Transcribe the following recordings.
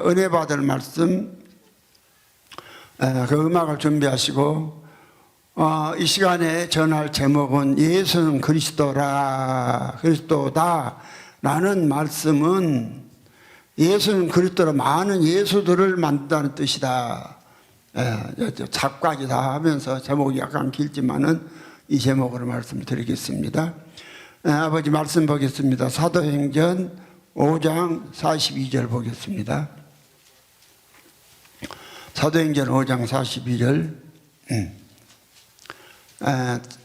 은혜 받을 말씀 그 음악을 준비하시고 이 시간에 전할 제목은 예수는 그리스도다 라는 말씀은 예수는 그리스도라 많은 예수들을 만든다는 뜻이다. 작각이다 하면서 제목이 약간 길지만은 이 제목으로 말씀드리겠습니다. 아버지 말씀 보겠습니다. 사도행전 5장 42절 보겠습니다. 사도행전 5장 42절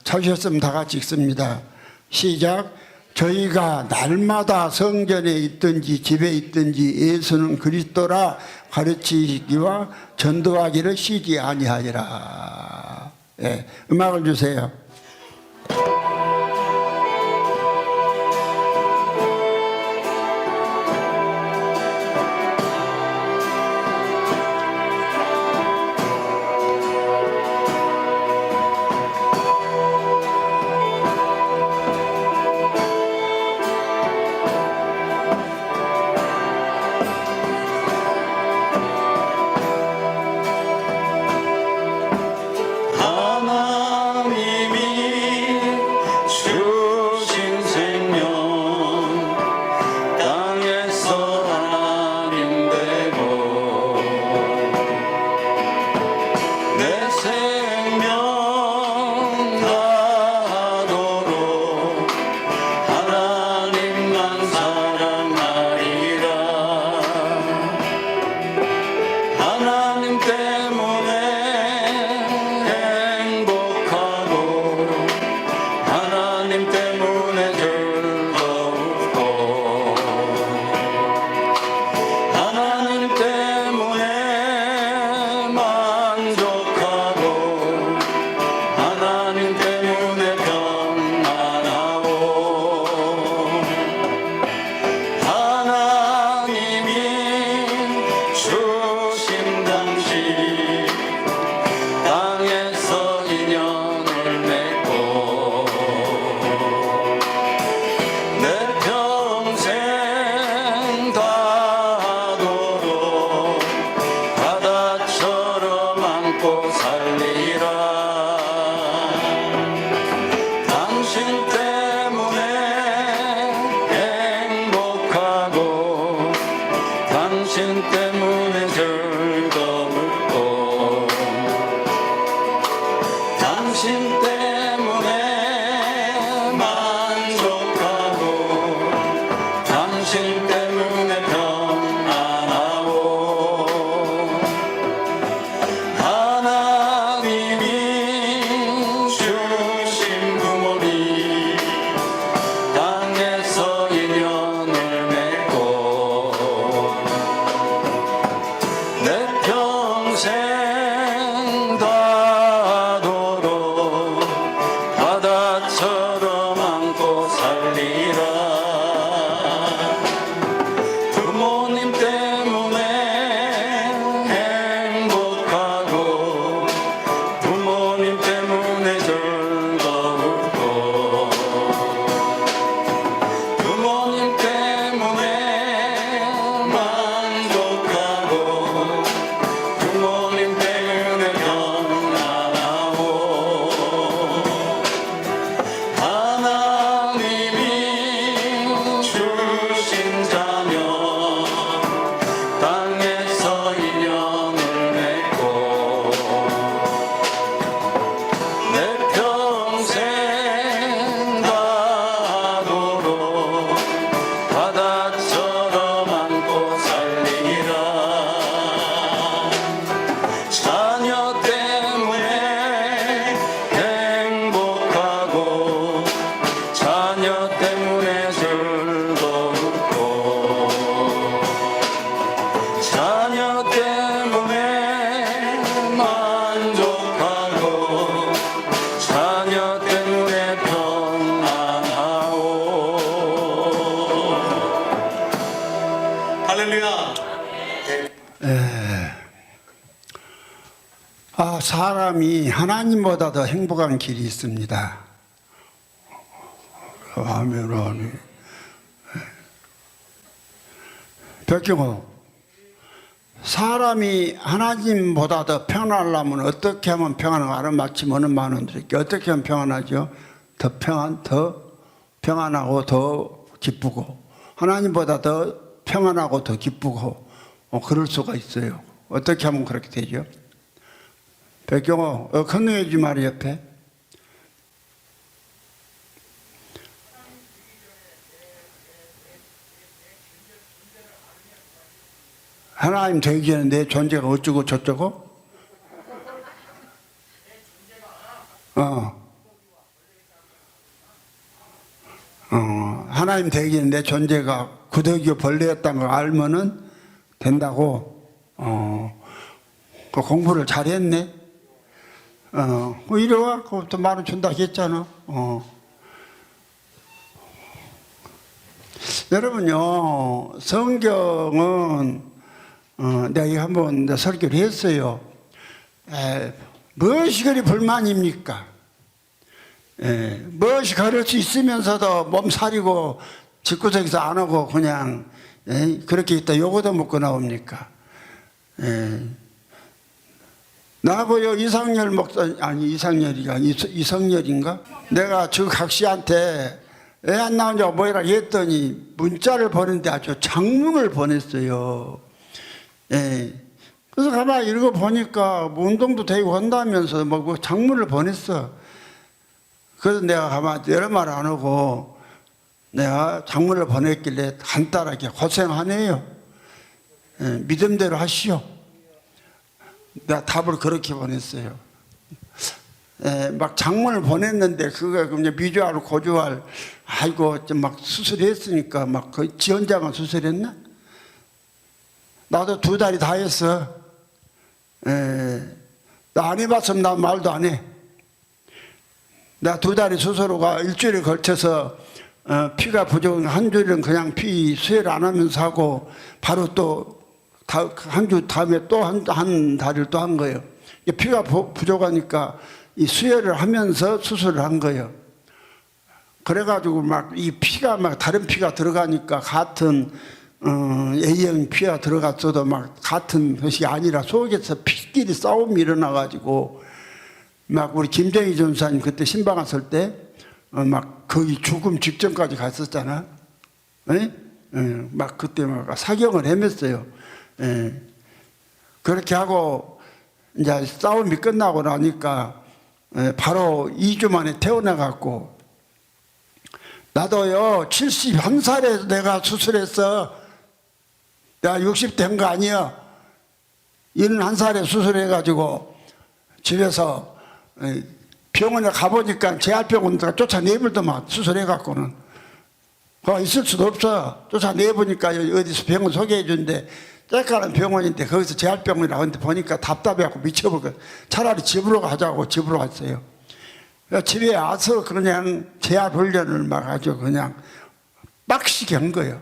찾으셨으면 다 같이 읽습니다. 시작. 저희가 날마다 성전에 있든지 집에 있든지 예수는 그리스도라 가르치기와 전도하기를 쉬지 아니하리라. 음악을 주세요. 사람이 하나님보다 더 행복한 길이 있습니다. 아멘. 백경호 사람이 하나님보다 더 평안하려면 어떻게 하면 평안하고 마침 어느 많은데 어떻게 하면 평안하죠? 더 평안하고 더 기쁘고 하나님보다 더 평안하고 더 기쁘고 그럴 수가 있어요. 어떻게 하면 그렇게 되죠? 백경호 건너해 주 말이 옆에 하나님 되기 전에 내 존재가 어쩌고 저쩌고 하나님 되기 전에 내 존재가 구더기와 벌레였다는 걸 알면은 된다고 그 공부를 잘했네. 이리 와. 그것도 만원 준다 했잖아. 여러분요, 성경은 내가 이거 한번 설교를 했어요. 무엇이 그리 불만입니까? 무엇이 그럴 수 있으면서도 몸살이고 집구석에서 안 오고 그냥 그렇게 있다 요거도 먹고 나옵니까? 나하고요 이상열 목사 아니 이상열이가 이성열인가? 내가 저 각시한테 왜 안 나오냐고 뭐라 했더니 문자를 보냈는데 아주 장문을 보냈어요. 그래서 가만히 읽어보니까 뭐 운동도 되고 한다면서 뭐 장문을 보냈어. 그래서 내가 가만히 여러 말 안 하고 내가 장문을 보냈길래 간단하게 고생하네요. 믿음대로 하시오. 내가 답을 그렇게 보냈어요. 막 장문을 보냈는데 그거 그냥 미주알 고주알 아이고 좀 막 수술했으니까 막 거의 지원장은 수술했나? 나도 2달이 다 했어. 나 안 해봤으면 나 말도 안 해. 나 2달이 수술호가 일주일에 걸쳐서 피가 부족한 한 주일은 그냥 피 수혈 안 하면서 하고 바로 또 한 주 다음에 또 한 달을 또 한 거예요. 피가 부족하니까 이 수혈을 하면서 수술을 한 거예요. 그래가지고 막 이 피가 막 다른 피가 들어가니까 같은 A형 피가 들어갔어도 막 같은 것이 아니라 속에서 피끼리 싸움이 일어나가지고 막 우리 김정희 전사님 그때 신방 왔을 때 막 거의 죽음 직전까지 갔었잖아. 막 그때 막 사경을 헤맸어요. 그렇게 하고 이제 싸움이 끝나고 나니까 바로 2주 만에 태어나갖고 나도요 71살에 내가 수술했어. 내가 60 된 거 아니야. 71살에 수술해가지고 집에서 병원에 가보니까 재활병원들 쫓아내버리더만 수술해갖고는 있을 수도 없어. 쫓아내보니까 어디서 병원 소개해 주는데 쬐까는 병원인데 거기서 재활병원이라고 하는데 보니까 답답해갖고 미쳐버려. 차라리 집으로 가자고 집으로 왔어요. 집에 와서 그냥 재활훈련을 막 아주 그냥 빡시게 한 거예요.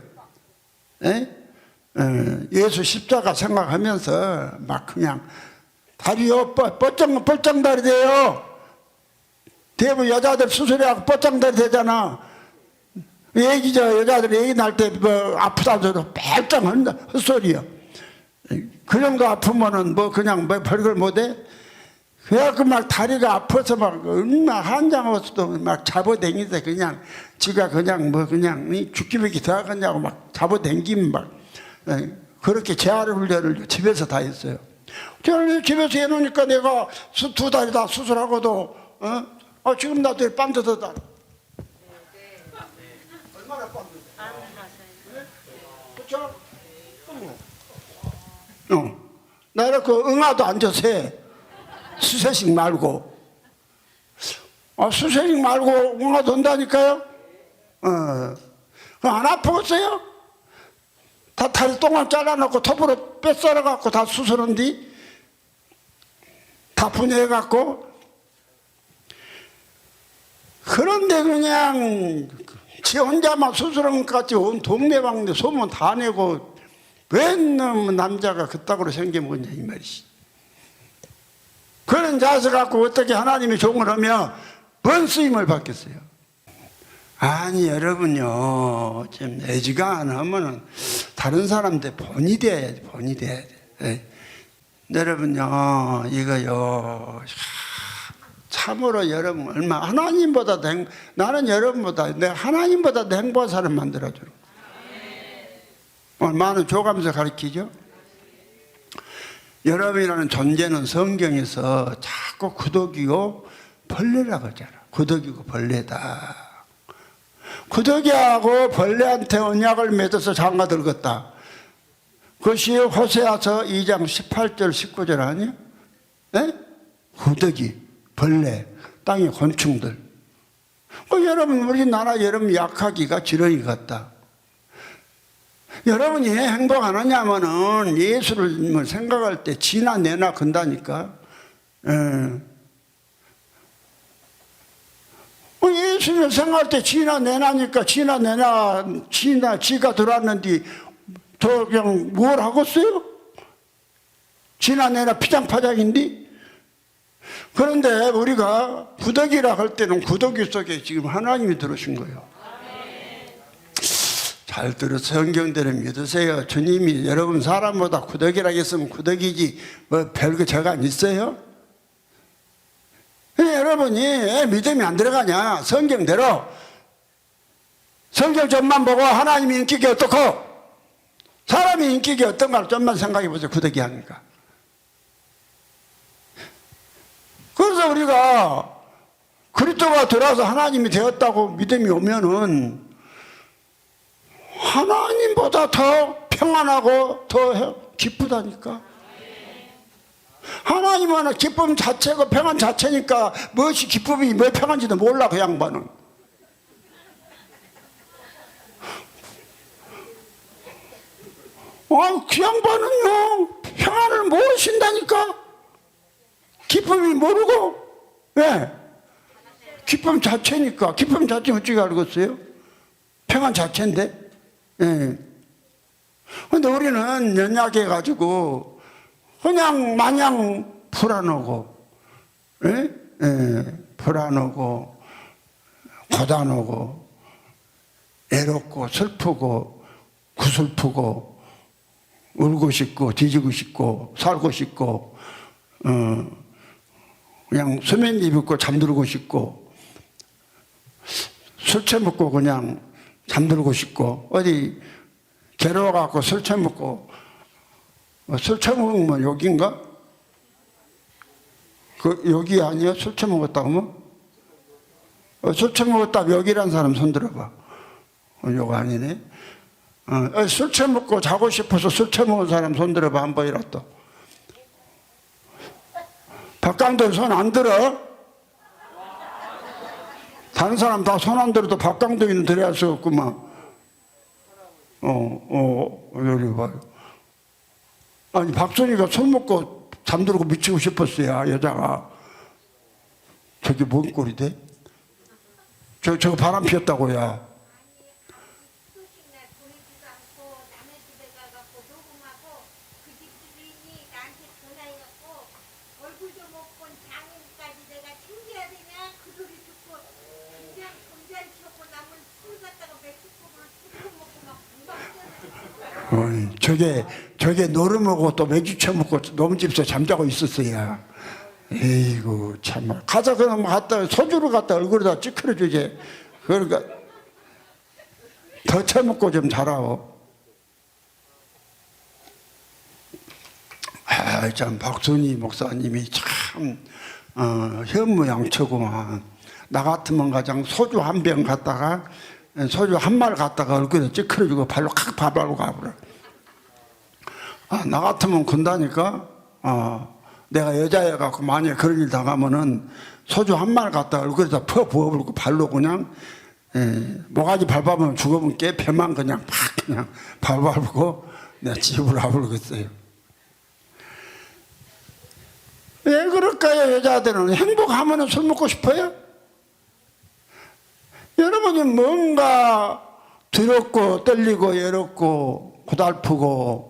예수 십자가 생각하면서 막 그냥 다리요 뻘쩡다리 돼요. 대부분 여자들 수술해갖고 뻘쩡다리 되잖아. 여자들 애기 날 때 뭐 아프다고 뻘쩡한 헛소리야. 그 정도 아프면은 뭐 그냥 뭐 별걸 못해. 그래갖고 막 다리가 아파서 막 얼마나 한장어서도 막 잡아당기서 그냥 지가 그냥 뭐 그냥 죽기밖에 들어가냐고 막 잡아당기면 막 그렇게 재활훈련을 집에서 다 했어요. 집에서 해놓으니까 내가 2달이 다 수술하고도 지금 나도 빰 뜯었다. 얼마나 빰 뜯었다. 그쵸? 나는 그 응아도 앉아서 해. 수세식 말고. 수세식 말고 응아도 온다니까요? 안 아프겠어요? 다 다리 똥을 잘라놓고 톱으로 뼈 썰어갖고 다 수술한 뒤 다 분해해갖고 그런데 그냥 지 혼자만 수술한 것 같이 온 동네방네 소문 다 내고 왜 남자가 그따구로 생겨먹냐 이 말이지. 그런 자세 갖고 어떻게 하나님이 종을 하며 뭔 쓰임을 받겠어요? 아니 여러분요 좀 애지가 안 하면은 다른 사람들 본이 돼야지. 본이 돼야 돼. 예. 여러분요, 이거요, 참으로 여러분 얼마 하나님보다 나는 여러분보다 내가 하나님보다 더 행복한 사람 만들어줘. 많은 줘가면서 가르치죠. 여러분이라는 존재는 성경에서 자꾸 구더기요 벌레라고 하잖아. 구더기고 벌레다. 구더기하고 벌레한테 언약을 맺어서 장가 들었다. 그것이 호세아서 2장 18절 19절 아니에요? 네? 구더기, 벌레, 땅의 곤충들. 여러분 우리나라 여러분 약하기가 지렁이 같다. 여러분이 행복 안 하냐면은 예수를 생각할 때 지나 내나 건다니까. 예수를 생각할 때 지나 내나니까 지나 내나 지가 들어왔는데 더 그냥 뭘 하겠어요? 지나 내나 피장파장인데. 그런데 우리가 구더기라 할 때는 구더기 속에 지금 하나님이 들어오신 거예요. 잘 들어서 성경대로 믿으세요. 주님이 여러분 사람보다 구더기라 했으면 구더기지 뭐 별거 저가 안 있어요? 여러분이 믿음이 안 들어가냐? 성경대로 성경 좀만 보고 하나님이 인격이 어떻고 사람이 인격이 어떤가 좀만 생각해 보세요. 구더기 하니까. 그래서 우리가 그리스도가 들어와서 하나님이 되었다고 믿음이 오면은 하나님보다 더 평안하고 더 기쁘다니까. 하나님은 기쁨 자체가 평안 자체니까 무엇이 기쁨이 뭐 평안인지도 몰라. 그 양반은. 그 양반은요 평안을 모르신다니까. 기쁨이 모르고. 왜? 기쁨 자체니까. 기쁨 자체는 어떻게 알겠어요? 평안 자체인데. 근데 우리는 연약해가지고 그냥 마냥 불안하고, 불안하고, 고단하고, 애롭고, 슬프고, 구슬프고, 울고 싶고, 뒤지고 싶고, 살고 싶고, 그냥 수면 입고 잠들고 싶고, 술 처먹고 그냥 잠들고 싶고, 어디 괴로워갖고 술 처먹고, 술 처먹으면 욕인가? 그 욕이 아니야? 술 처먹었다고 하면? 술 처먹었다고 욕이란 사람 손 들어봐. 욕 아니네. 술 처먹고 자고 싶어서 술 처먹은 사람 손 들어봐. 한 번이라도. 박강돈 손 안 들어? 다른 사람 다 손 안 들어도 박강돈이는 들어야 할 수 없구만. 여기 봐요. 아니, 박선이가 술 먹고 잠들고 미치고 싶었어요, 여자가. 저게 뭔 꼴이 돼? 저거 바람 피웠다고요. 저게 노름하고 또 맥주 처먹고 놈집에서 잠자고 있었어요. 에이구 참말. 가자 그럼 갔다 소주를 갖다 얼굴에다 찌그러주지. 그러니까 더 처먹고 좀 자라오. 참 박순희 목사님이 참 현무양처구만. 나 같으면 가장 소주 한 병 갖다가 소주 한 말 갖다가 얼굴에 찌그러주고 발로 칵 밟고 가버려. 나 같으면 건다니까. 내가 여자여갖고 만약에 그런 일 당하면은 소주 한 말 갖다가 얼굴에다 퍼 부어버리고 발로 그냥 모가지 밟아보면 죽으면 깨 배만 그냥 팍 그냥 밟아버리고 내가 집으로 와버리겠어요. 왜 그럴까요? 여자들은 행복하면은 술 먹고 싶어요? 여러분이 뭔가 두렵고 떨리고 외롭고 고달프고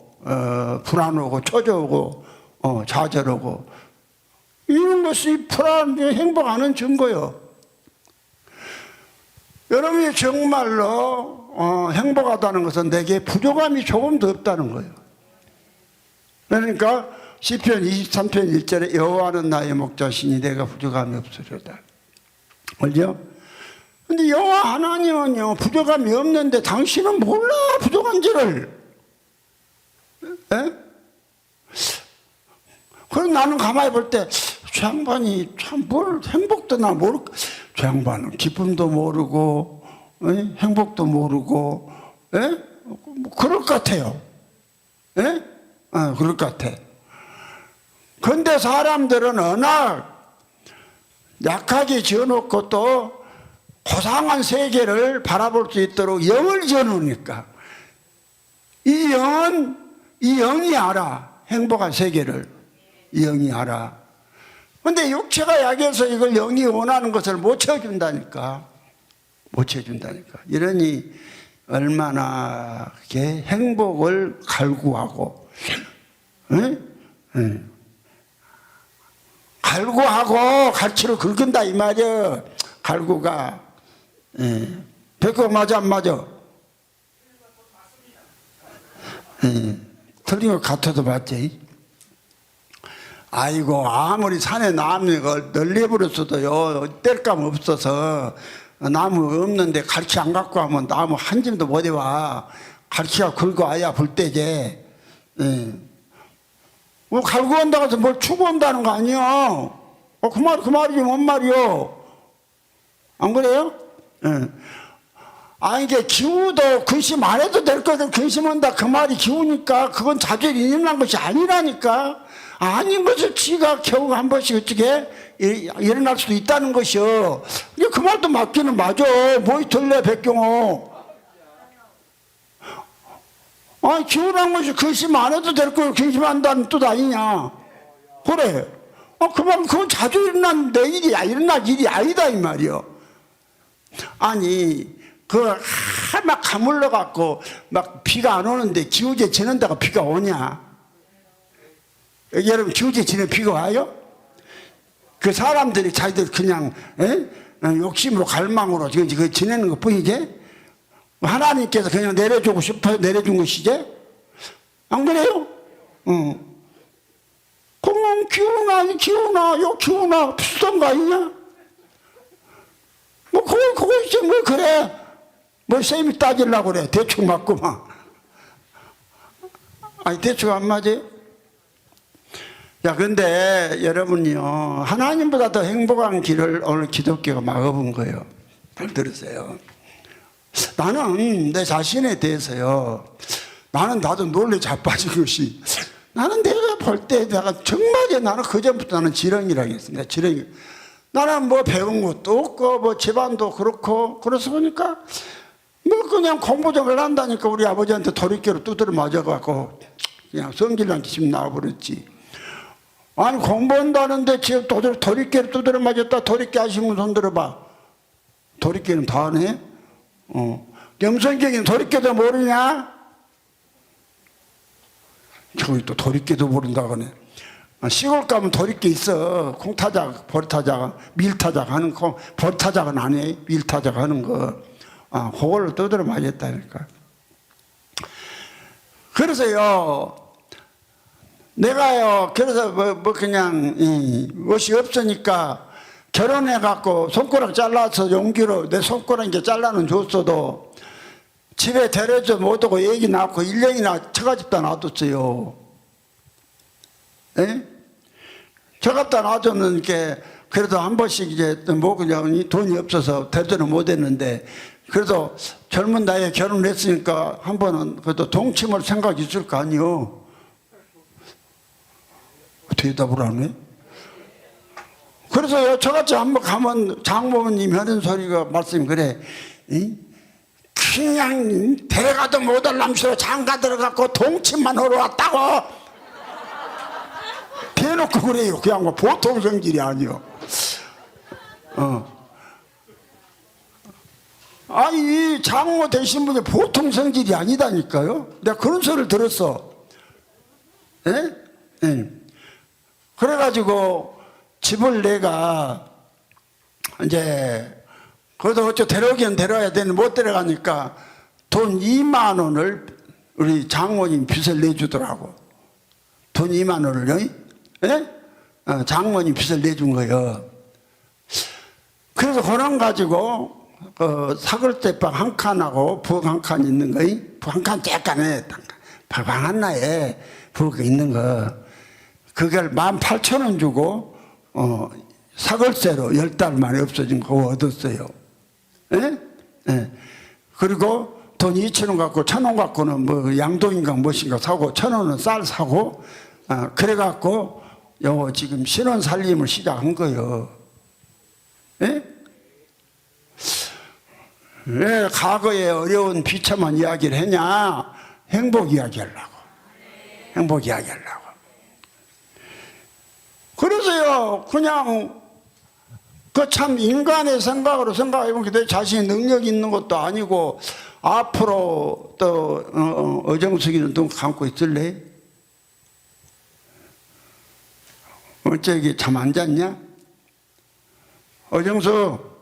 불안하고 초조하고 좌절하고 이런 것이 불안해 행복하는 증거요. 여러분이 정말로 행복하다는 것은 내게 부족함이 조금 더 없다는 거예요. 그러니까 시편 23편 1절에 여호와는 나의 목자시니 내가 부족함이 없으리로다. 알죠? 근데 여호와 하나님은요 부족함이 없는데 당신은 몰라 부족한지를. 예? 그럼 나는 가만히 볼 때 저 양반이 참 뭘 행복도 나 모르고, 저 양반은 기쁨도 모르고 행복도 모르고 뭐 그럴 것 같아요. 그럴 것 같아. 근데 사람들은 언악 약하게 지어놓고 또 고상한 세계를 바라볼 수 있도록 영을 지어놓으니까 이 영이 알아. 행복한 세계를 이 영이 알아. 근데 육체가 약해서 이걸 영이 원하는 것을 못 채워준다니까. 못 채워준다니까. 이러니 얼마나 행복을 갈구하고 갈구하고 갈치를 긁은다 이 말이야. 갈구가 백거 맞아 안 맞아? 틀린 것 같아도 맞지. 아이고 아무리 산에 나무가 널려버렸어도요 뗄감 없어서 나무 없는데 갈치 안 갖고 하면 나무 한 점도 못 해와. 갈치가 긁어 와야 불때제. 뭐 갈고 온다고 해서 뭘 추고 온다는 거 아니야. 그 말이지 뭔 말이요. 안 그래요? 이게 기우도 근심 안 해도 될 거든 근심한다 그 말이 기우니까 그건 자주 일어난 것이 아니라니까. 아닌 것을 지가 겨우 한 번씩 어떻게 일어날 수도 있다는 것이요. 그 말도 맞기는 맞아. 뭐이 틀려 백경호. 기우란 것이 근심 안 해도 될 걸 근심한다는 뜻 아니냐. 그래. 그 말 그건 자주 일어난 내 일이 일어날 일이 아니다 이 말이요. 아니 막 가물러 갖고 막 비가 안 오는데 기우제 지는다가 비가 오냐? 여러분 기우제 지는 비가 와요? 그 사람들이 자기들 그냥 욕심으로 갈망으로 지금 지내는 것 뿐이지? 하나님께서 그냥 내려주고 싶어요? 내려준 것이지? 안 그래요? 그럼 기우나 비슷한 거 아니냐? 뭐 그거 있지 뭐 그래. 뭐 쌤이 따지려고 그래. 대충 맞구만. 대충 안 맞아요? 야, 근데 여러분요, 하나님보다 더 행복한 길을 오늘 기독교가 막아본 거예요. 잘 들으세요. 나는 내 자신에 대해서요, 나도 놀래 자빠진 것이, 나는 내가 볼 때 내가 정말에 나는 그전부터 나는 지렁이라고 했습니다. 지렁이. 나는 뭐 배운 것도 없고, 뭐 집안도 그렇고, 그래서 보니까, 뭐 그냥 공부 좀 한다니까 우리 아버지한테 도리깨로 두드려 맞아갖고, 그냥 성질난 집 나와버렸지. 공부한다는데 지금 도리깨로 두드려 맞았다. 도리깨 하시면 손 들어봐. 도리깨는 다 하네? 염성경이는 도리깨도 모르냐? 저기 또 도리깨도 모른다고 하네. 시골 가면 도리깨 있어. 콩타작, 보리타작, 밀타작 하는 거. 보리타작은 안 해. 밀타작 하는 거. 그걸로 두드려 맞았다니까. 그래서요, 내가요, 그래서 그냥, 옷이 없으니까 결혼해갖고 손가락 잘라서 용기로 내 손가락 이제 잘라는 줬어도 집에 데려줘 못 오고 애기 낳고 1년이나 처가집다 놔뒀어요. 예? 처가집다 놔뒀는 게 그래도 한 번씩 이제 뭐 그냥 돈이 없어서 데려다 못 했는데 그래도 젊은 나이에 결혼을 했으니까 한 번은 그래도 동침을 생각이 있을 거 아니요. 대답을 안 해? 그래서 저같이 한번 가면 장모님 하는 소리가 말씀 그래. 그냥 데려가도 못할 남시로 장가 들어가고 동침만 하러 왔다고 대놓고 그래요. 그냥 뭐 보통 성질이 아니요. 이 장모 되신 분이 보통 성질이 아니다니까요. 내가 그런 소리를 들었어. 그래가지고 집을 내가 이제 그래도 어쩌 데려오긴 데려와야 되는데 못 데려가니까 돈 2만 원을 우리 장모님 빚을 내주더라고. 돈 2만 원을요. 예? 장모님 빚을 내준 거예요. 그래서 그런 가지고 사글대방 한 칸하고 부엌 한 칸 있는 거이. 부엌 한 칸 쬐깐해. 방 하나에 부엌 있는 거. 그걸 18,000원 주고 사글세로 10달 만에 없어진 거 얻었어요. 예? 예. 그리고 돈 2,000원 갖고 1,000원 갖고는 뭐 양동인가 무엇인가 사고 1,000원은 쌀 사고 그래갖고 요거 지금 신혼 살림을 시작한 거예요. 예? 왜 과거에 어려운 비참한 이야기를 했냐? 행복 이야기 하려고. 행복 이야기 하려고. 그래서요, 그냥 그 참 인간의 생각으로 생각해보면 내 자신이 능력이 있는 것도 아니고 앞으로 또 어정숙이는 눈 감고 있을래? 어째 잠 안 잤냐? 어정숙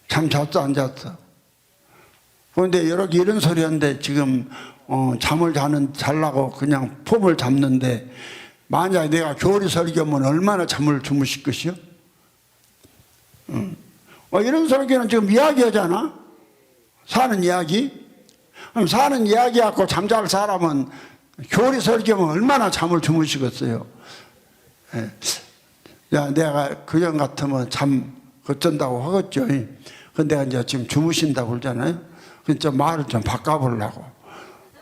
잠 잤어 안 잤어? 그런데 이런 소리 하는데 지금 잠을 자려고 그냥 폼을 잡는데 만약에 내가 교리 설교면 얼마나 잠을 주무실 것이요? 이런 설교는 지금 이야기하잖아. 사는 이야기. 그럼 사는 이야기 갖고 잠잘 사람은 교리 설교면 얼마나 잠을 주무시겠어요? 예. 야, 내가 그전 같으면 잠 어쩐다고 하겠죠. 근데 이제 지금 주무신다고 그러잖아요. 그래서 말을 좀 바꿔보려고.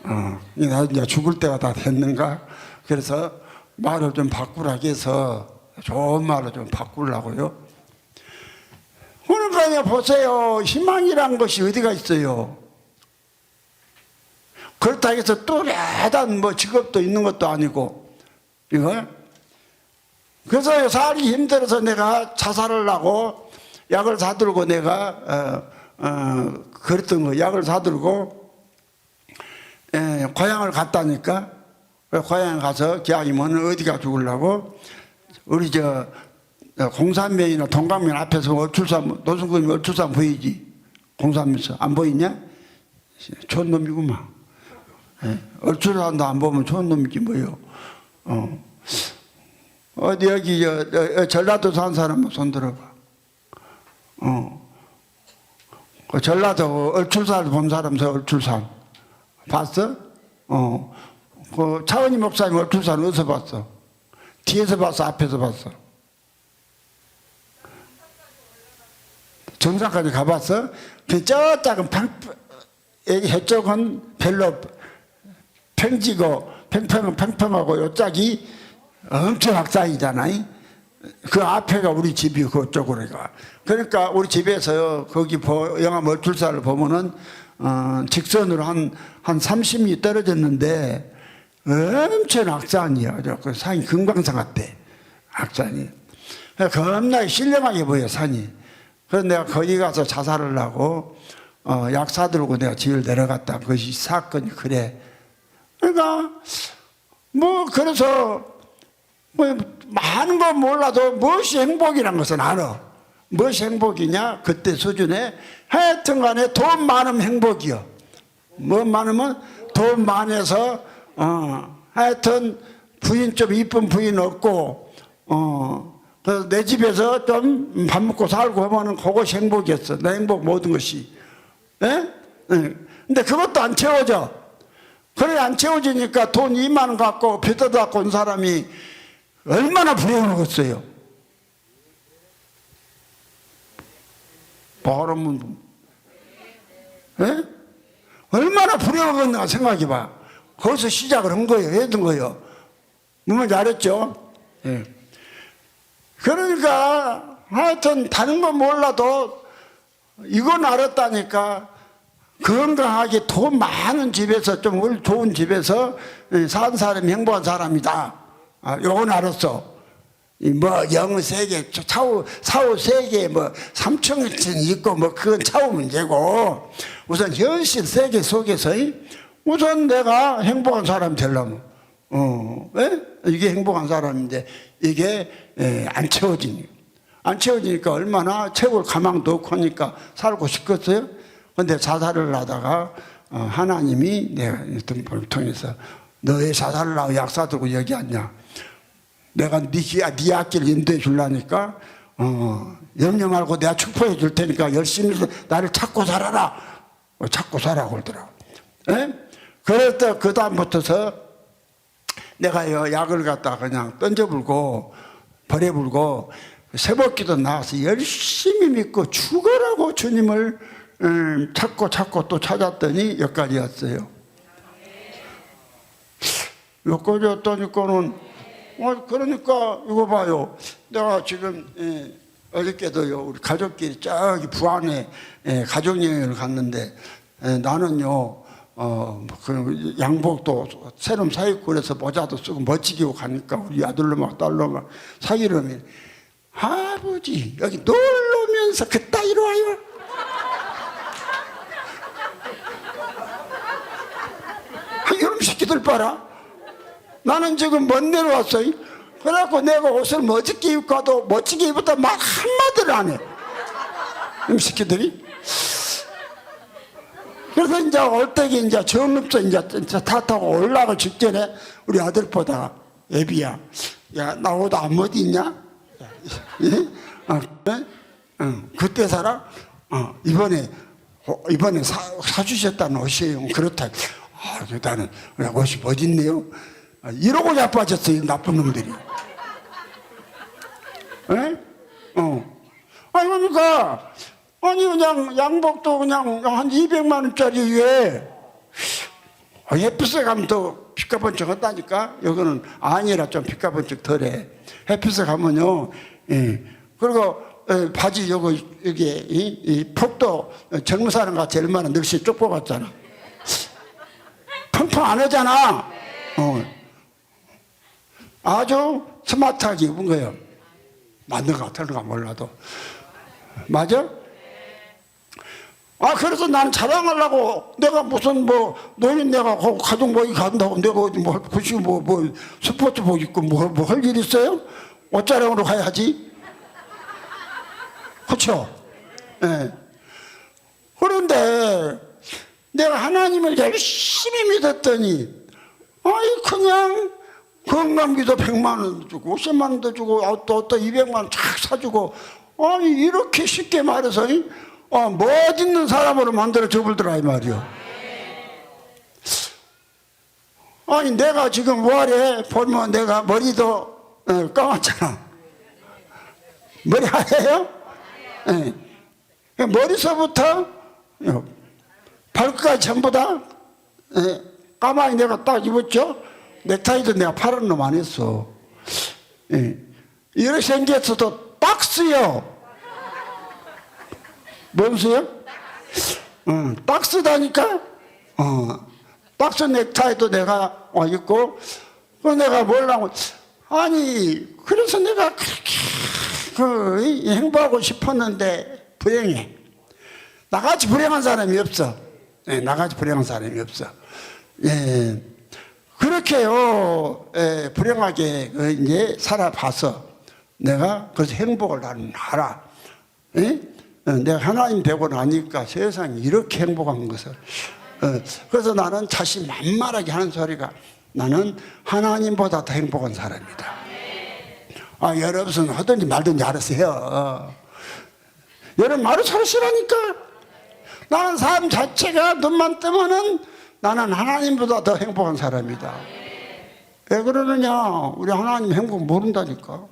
나 이제 죽을 때가 다 됐는가? 그래서 말을 좀 바꾸라고 해서 좋은 말을 좀 바꾸려고요. 그러니까 보세요. 희망이란 것이 어디가 있어요? 그렇다고 해서 뚜렷한 뭐 직업도 있는 것도 아니고, 이거. 그래서 살기 힘들어서 내가 자살을 하고 약을 사들고 내가 그랬던 거 약을 사들고 고향을 갔다니까. 고향에 가서 기왕이면 어디가 죽으려고 우리 공산면이나 동강면 앞에서 얼출산 노승근이 얼출산 보이지? 공산면서 안 보이냐? 좋은 놈이구만. 얼출산도 안 보면 좋은 놈이지 뭐요. 어디 여기 전라도 산 사람 손 들어봐. 그 전라도 얼출산 본 사람 얼출산 봤어? 그 차은희 목사님 얼출산 어디서 봤어? 뒤에서 봤어? 앞에서 봤어? 정상까지 가봤어? 그 저 작은 해쪽은 별로 팽지고 팽팽하고 요 짝이 엄청 악산이잖아요. 그 앞에가 우리 집이 그쪽으로 가. 그러니까 우리 집에서 거기 영암 얼출산을 보면은 직선으로 한 30m 떨어졌는데 엄청 악산이야. 그 산이 금강산 같아. 악산이. 겁나게 신령하게 보여 산이. 그래서 내가 거기 가서 자살을 하고 약 사들고 내가 집을 내려갔다. 그것이 사건이 그래. 그러니까 뭐 그래서 뭐 많은 건 몰라도 무엇이 행복이란 것은 알아. 무엇이 행복이냐? 그때 수준에 하여튼 간에 돈 많으면 행복이요. 뭐 많으면 돈 많아서 하여튼 부인 좀 이쁜 부인 없고 그래서 내 집에서 좀 밥 먹고 살고 하면은 그것이 행복이었어. 내 행복 모든 것이. 예? 근데 그것도 안 채워져. 그래 안 채워지니까 돈 2만 원 갖고 빚도 갖고 온 사람이 얼마나 불행하겠어요. 바라면 예? 얼마나 불행하겠나 생각해봐. 거기서 시작을 한 거예요. 해둔 거예요. 뭔 잘했죠? 예. 그러니까 하여튼 다른 건 몰라도 이건 알았다니까 건강하게 돈 많은 집에서 좀 좋은 집에서 산 사람이 행복한 사람이다. 요건 알았어. 뭐 영 세계 사후 세계 뭐 3층 있고 뭐 그건 차후 문제고 우선 현실 세계 속에서 우선 내가 행복한 사람이 되려면 왜? 이게 행복한 사람인데 이게 안 채워지니까 얼마나 채울 가망도 없고 하니까 살고 싶겠어요? 근데 자살을 하다가 하나님이 내가 어떤 걸 통해서 너 왜 사살하고 약사 들고 여기 왔냐? 내가 네 앞길 인도해 주려니까 염려 말고 내가 축복해 줄 테니까 열심히 나를 찾고 살아라. 찾고 살아고 그러더라고. 그래서 그 다음부터서 내가 약을 갖다 그냥 던져불고 버려불고 새벽기도 나와서 열심히 믿고 죽어라고 주님을 찾고 또 찾았더니 여기까지였어요. 여기까지였다니까는 그러니까 이거 봐요. 내가 지금 어저께도요 우리 가족끼리 저기 부안에 가족여행을 갔는데 나는요 그 양복도 새롬 사입고 그래서 모자도 쓰고 멋지게 입고 가니까 우리 아들놈하고 딸놈하고 사귀려면 아버지 여기 놀러 오면서 그따위로 와요. 이런 새끼들 봐라. 나는 지금 먼 데로 왔어요. 그래갖고 내가 옷을 멋지게 입고 가도 멋지게 입었다 말 한마디를 안 해. 이 새끼들이. 그래서 이제 올 때게 이제 정읍서 이제 다 타고 올라가기 직전에 우리 아들보다 애비야. 야, 나 옷 안 멋 있냐? 예? 그래? 그때 살아? 이번에 사주셨다는 옷이에요. 그렇다. 나는 옷이 멋있네요. 이러고 자빠졌어요, 나쁜 놈들이. 예? 아니, 그러니까, 그냥 양복도 그냥 한 200만 원짜리 위에 햇빛에 가면 더 피카번쩍 한다니까? 여기는 아니라 좀 피카번쩍 덜해. 햇빛에 가면요, 그리고 바지 여기 이 폭도 젊은 사람과 제일 많은 늙시 쪽 뽑았잖아. 펑펑 안 하잖아. 아주 스마트하게 입은 거예요. 맞는 거 틀린가 몰라도. 맞아? 그래서 난 자랑하려고 내가 무슨 노인 내가 가족 모임 간다고 내가 스포츠복 입고 뭐 할 일 있어요? 옷자랑으로 가야지. 그렇죠? 네. 그런데 내가 하나님을 열심히 믿었더니 그냥 건강기도 100만 원 주고 50만 원도 주고 또 200만 원 쫙 사주고 이렇게 쉽게 말해서 멋있는 사람으로 만들어 줘버리더라 이 말이요. 내가 지금 5월에 보면 내가 머리도 감았잖아. 머리 하얘요? 머리서부터 발끝까지 전부 다 까마귀 내가 딱 입었죠. 넥타이도 내가 파란 놈 안 했어. 이렇게 생겼어도 딱 쓰요. 뭔 수요? 딱 쓰다니까. 딱스 넥타이도 내가 입고, 내가 뭘라고, 그래서 내가 그렇게 행복하고 싶었는데 불행해. 나같이 불행한 사람이 없어. 나같이 불행한 사람이 없어. 그렇게요, 불행하게 이제 살아봐서 내가 그래서 행복을 나는 알아. 내가 하나님 되고 나니까 세상이 이렇게 행복한 것을. 그래서 나는 자신 만만하게 하는 소리가 나는 하나님보다 더 행복한 사람이다. 여러분 하든지 말든지 알아서 해요. 여러분 말을 잘하시라니까. 나는 삶 자체가 눈만 뜨면은 나는 하나님보다 더 행복한 사람이다. 왜 그러느냐? 우리 하나님 행복 모른다니까.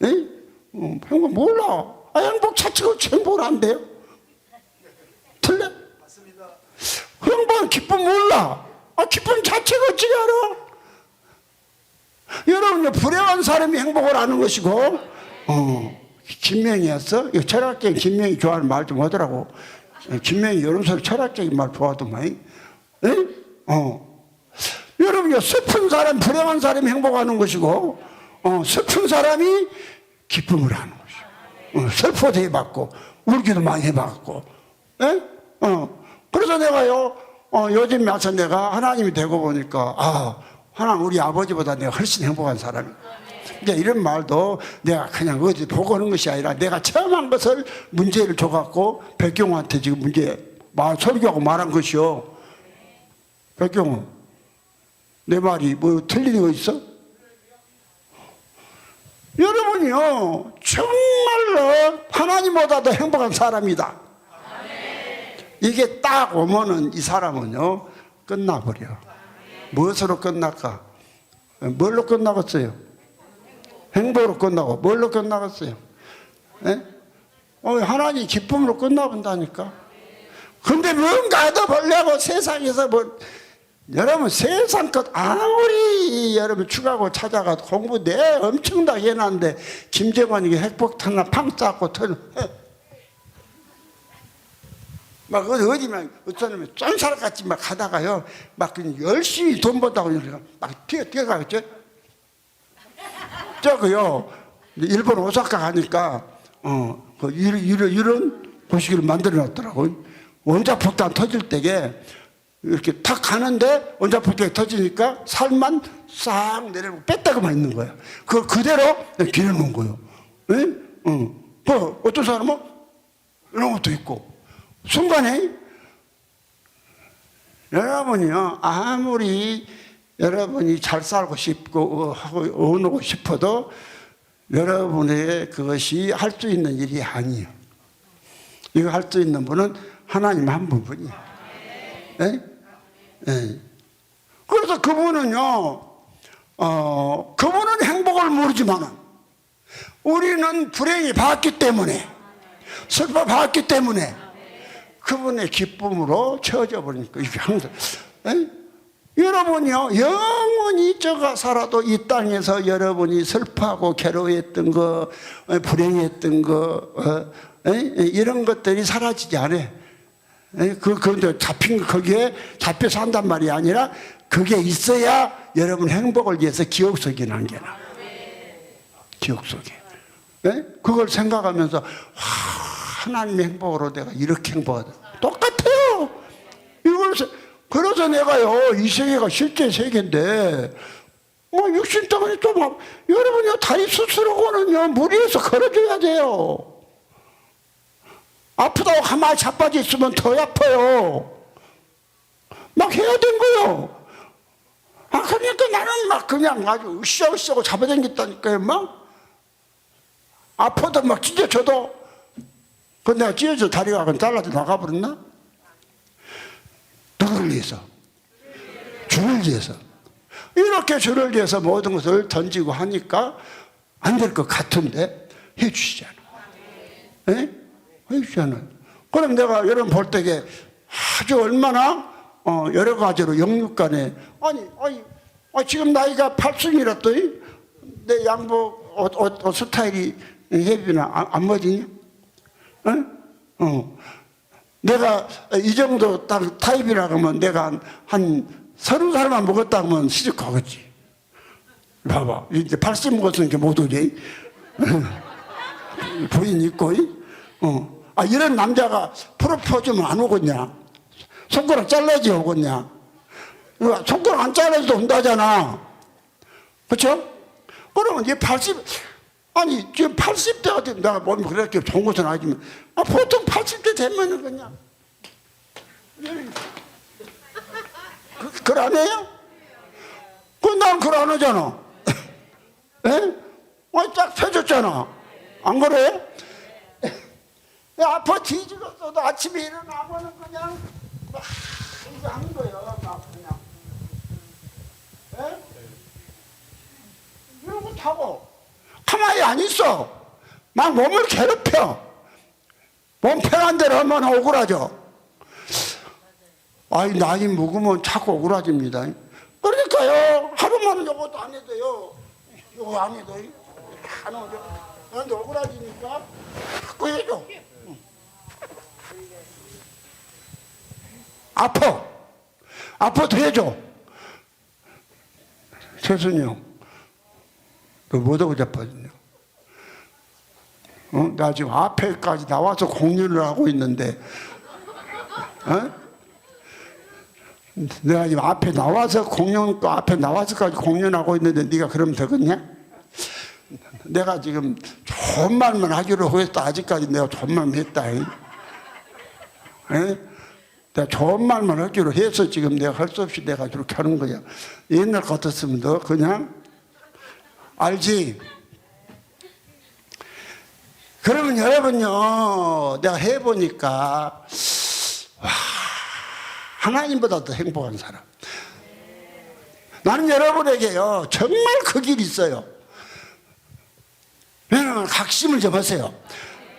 행복 몰라. 행복 자체가 행복을 안 돼요? 틀려? 맞습니다. 행복은 기쁨 몰라. 기쁨 자체가 어찌 알아? 여러분, 불행한 사람이 행복을 아는 것이고, 김명희였어? 이 철학적인 김명희 좋아하는 말 좀 하더라고. 김명희 여름설 철학적인 말 좋아하더만. 여러분요, 슬픈 사람, 불행한 사람이 행복하는 것이고, 슬픈 사람이 기쁨을 하는 것이고, 슬퍼도 해봤고, 울기도 많이 해봤고, 그래서 내가요, 요즘 와서 내가 하나님이 되고 보니까, 하나님 우리 아버지보다 내가 훨씬 행복한 사람이야. 이제 이런 말도 내가 그냥 어디 보고 하는 것이 아니라 내가 체험한 것을 문제를 줘갖고 백경호한테 지금 설교하고 말한 것이요. 백경호, 내 말이 뭐 틀린 거 있어? 여러분이요, 정말로 하나님보다 더 행복한 사람이다. 이게 딱 오면은 이 사람은요, 끝나버려. 무엇으로 끝날까? 뭘로 끝나겠어요? 행복으로 끝나고, 뭘로 끝나겠어요? 예? 하나님 기쁨으로 끝나본다니까. 근데 뭔가 얻어보려고 세상에서 뭐, 여러분 세상 것 아무리 여러분 추가하고 찾아가도 공부 내 엄청나게 해놨는데 김정은이 핵폭탄 팡 쐈고 막 어디만 어쩌면 쫀사람같이 막 가다가요 막 그냥 열심히 돈 번다고 막 뛰어가겠죠. 저거요 일본 오사카 가니까 이런 도시를 만들어 놨더라고요. 원자폭탄 터질 때에 이렇게 탁 가는데 원자폭탄이 터지니까 살만 싹 내려오고 뺐다가만 있는 거야. 그걸 그대로 길어놓은 거예요. 그 어떤 사람은 이런 것도 있고. 순간에 여러분이요 아무리 여러분이 잘 살고 싶고 하고 오고 싶어도 여러분의 그것이 할 수 있는 일이 아니에요. 이거 할 수 있는 분은 하나님 한 분뿐이에요. 네? 네. 그래서 그분은요 그분은 행복을 모르지만 우리는 불행이 받았기 때문에 슬퍼 받았기 때문에 그분의 기쁨으로 채워져 버리니까 이게 항상 여러분이요 영원히 저가 살아도 이 땅에서 여러분이 슬퍼하고 괴로워했던 거 불행했던 거 이런 것들이 사라지지 않아요. 그 잡힌 거기에 잡혀 산단 말이 아니라 그게 있어야 여러분 행복을 위해서 기억 속에 남겨놔. 기억 속에. 그걸 생각하면서 하나님의 행복으로 내가 이렇게 행복하다. 똑같아요. 그래서 내가요, 이 세계가 실제 세계인데, 육신 때문에 좀, 여러분이 다리 수술하고는요, 무리해서 걸어줘야 돼요. 아프다고 가만히 자빠져 있으면 더 아파요. 막 해야 된 거요. 그러니까 나는 막 그냥 아주 으쌰으쌰하고 잡아당겼다니까요, 막. 아파도 막 찢어져도. 근데 내가 찢어져 다리가 잘라서 나가버렸나? 누구를 위해서? 주를 위해서. 이렇게 주를 위해서 모든 것을 던지고 하니까 안 될 것 같은데 해주시잖아. 해주시잖아. 그럼 내가 여러분 볼 때에 아주 얼마나 여러 가지로 영육간에 지금 나이가 80이랬더니 내 양복 옷 스타일이 헤비나 안 맞으니? 내가 이 정도 딱 타입이라고 하면 내가 한 30살만 먹었다 하면 시집 가겠지. 봐봐. 이제 80 먹었으니까 못 오지. 부인 있고, 이런 남자가 프로포즈면 안 오겠냐? 손가락 잘라야지 오겠냐? 손가락 안 잘라도 온다잖아. 그렇죠? 그러면 이제 지금 80대가 되면 내가 몸이 그렇게 좋은 것은 아니지만, 보통 80대 되면은 그냥, 그걸 안 해요? 난 그걸 안 하잖아. 쫙 펴졌잖아. 안 그래? 아파 뒤집었어도 아침에 일어나면은 그냥, 이거 하는 거예요. 막 그냥. 이런 거 타고. 가만히 안 있어. 막 몸을 괴롭혀. 몸 편한 대로 하면 억울하죠. 나이 먹으면 자꾸 억울해집니다. 그러니까요, 하루만 요것도 안 해도요, 요거 안 해도, 안 오죠. 그런데 억울해지니까 자꾸 해줘. 아파도 해줘. 최순이 형, 너 뭐하고 자빠졌냐? 나 지금 앞에까지 나와서 공연을 하고 있는데, 내가 지금 앞에 나와서 앞에 나와서까지 공연하고 있는데 네가 그러면 되겠냐? 내가 지금 좋은 말만 하기로 했다. 아직까지 내가 좋은 말만 했다. 내가 좋은 말만 하기로 해서 지금 내가 할 수 없이 내가 이렇게 하는 거야. 옛날 같았으면 너 그냥 알지? 그러면 여러분요, 내가 해보니까 와, 하나님보다 더 행복한 사람. 나는 여러분에게요 정말 그 길이 있어요. 왜냐하면 각심을 좀 하세요.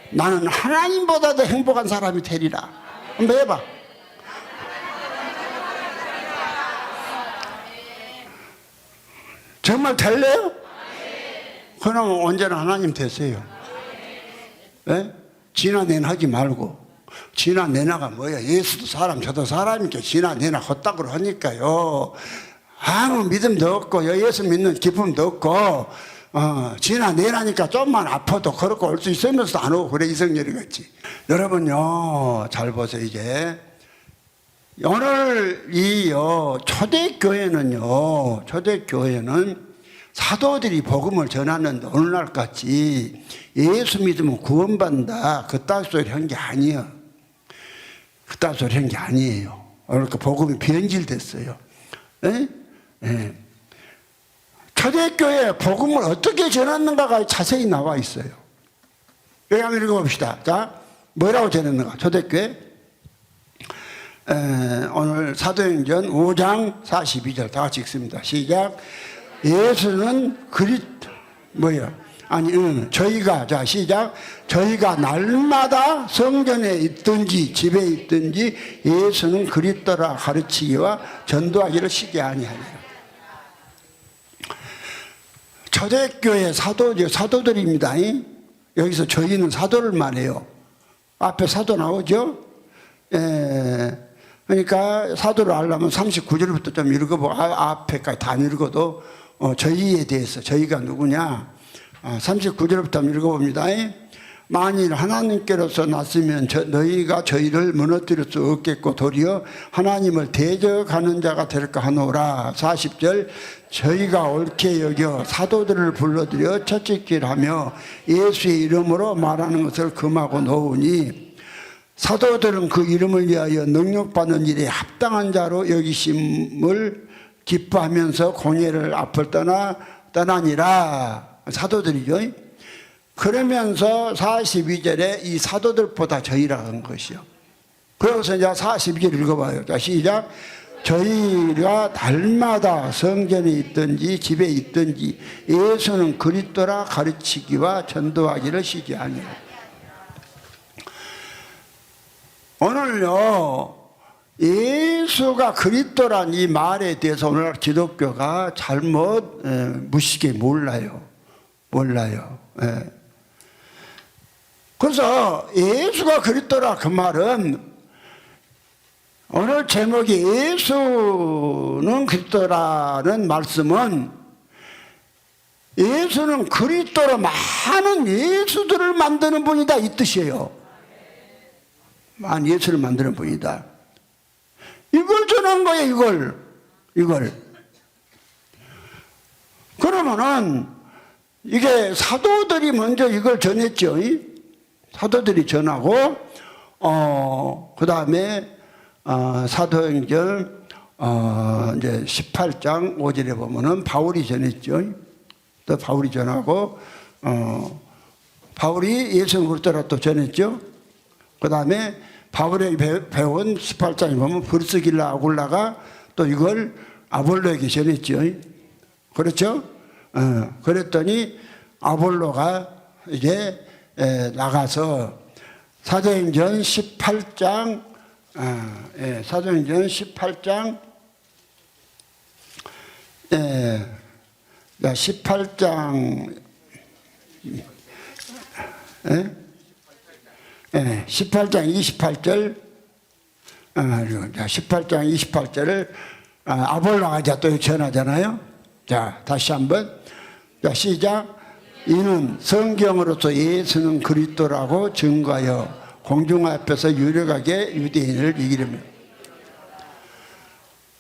나는 하나님보다 더 행복한 사람이 되리라. 한번 해봐. 정말 될래요? 그러면 언제나 하나님 되세요. 네? 지나 내나 하지 말고. 지나 내나가 뭐야? 예수도 사람 저도 사람이니까 지나 내나 헛다구로 하니까요 아무 믿음도 없고 예수 믿는 기쁨도 없고 지나 내나니까 좀만 아파도 그렇고 올 수 있으면서도 안 오고 그래. 이성열이 같이. 여러분요 잘 보세요. 이제 오늘 이 초대교회는요, 초대교회는 사도들이 복음을 전하는데 오늘날같이 예수 믿으면 구원받는다 그따위 소리 한 게 아니에요. 그따위 소리 한 게 아니에요. 그러니까 복음이 변질됐어요. 에? 예. 초대교회 복음을 어떻게 전했는가가 자세히 나와 있어요. 여기 한번 읽어봅시다. 자, 뭐라고 전했는가? 초대교회 오늘 사도행전 5장 42절 다 같이 읽습니다. 시작. 예수는 저희가, 자 시작. 저희가 날마다 성전에 있든지 집에 있든지 예수는 그리스도라 가르치기와 전도하기를 쉬게 아니하니라. 초대교회 사도들입니다. 여기서 저희는 사도를 말해요. 앞에 사도 나오죠? 그러니까 사도를 알려면 39절부터 좀 읽어보고 앞에까지 다 읽어도 저희에 대해서 저희가 누구냐 39절부터 한번 읽어봅니다. 만일 하나님께로서 났으면 너희가 저희를 무너뜨릴 수 없겠고 도리어 하나님을 대적하는 자가 될까 하노라. 40절 저희가 옳게 여겨 사도들을 불러들여 채찍질하며 예수의 이름으로 말하는 것을 금하고 놓으니 사도들은 그 이름을 위하여 능력받는 일에 합당한 자로 여기심을 기뻐하면서 공회를 앞을 떠나니라. 사도들이죠. 그러면서 42절에 이 사도들보다 저희라 한 것이요. 그래서 이제 42절 읽어봐요. 자, 시작. 저희가 달마다 성전에 있든지 집에 있든지 예수는 그리스도라 가르치기와 전도하기를 쉬지 아니하라. 오늘요 예수가 그리스도란 이 말에 대해서 오늘 기독교가 잘못 무식해 몰라요. 그래서 예수가 그리스도라 그 말은 오늘 제목이 예수는 그리스도라는 말씀은 예수는 그리스도로 많은 예수들을 만드는 분이다 이 뜻이에요. 많은 예수를 만드는 분이다. 이걸 전한 거예요. 이걸. 그러면은 이게 사도들이 먼저 이걸 전했죠. 사도들이 전하고 그 다음에 사도행전 이제 18장 5절에 보면은 바울이 전했죠. 또 바울이 전하고 바울이 예수 그리스도라 또 전했죠. 그 다음에 바울이 배운 18장에 보면 브리스길라 아굴라가 또 이걸 아볼로에게 전했죠. 그렇죠? 그랬더니 아볼로가 이제 나가서 사도행전 18장 사도행전 18장 18장 28절 18장 28절을 아볼로가 이제 또 전하잖아요. 자, 다시 한번. 자, 시작. 이는 성경으로서 예수는 그리스도라고 증거하여 공중 앞에서 유력하게 유대인을 이기려며.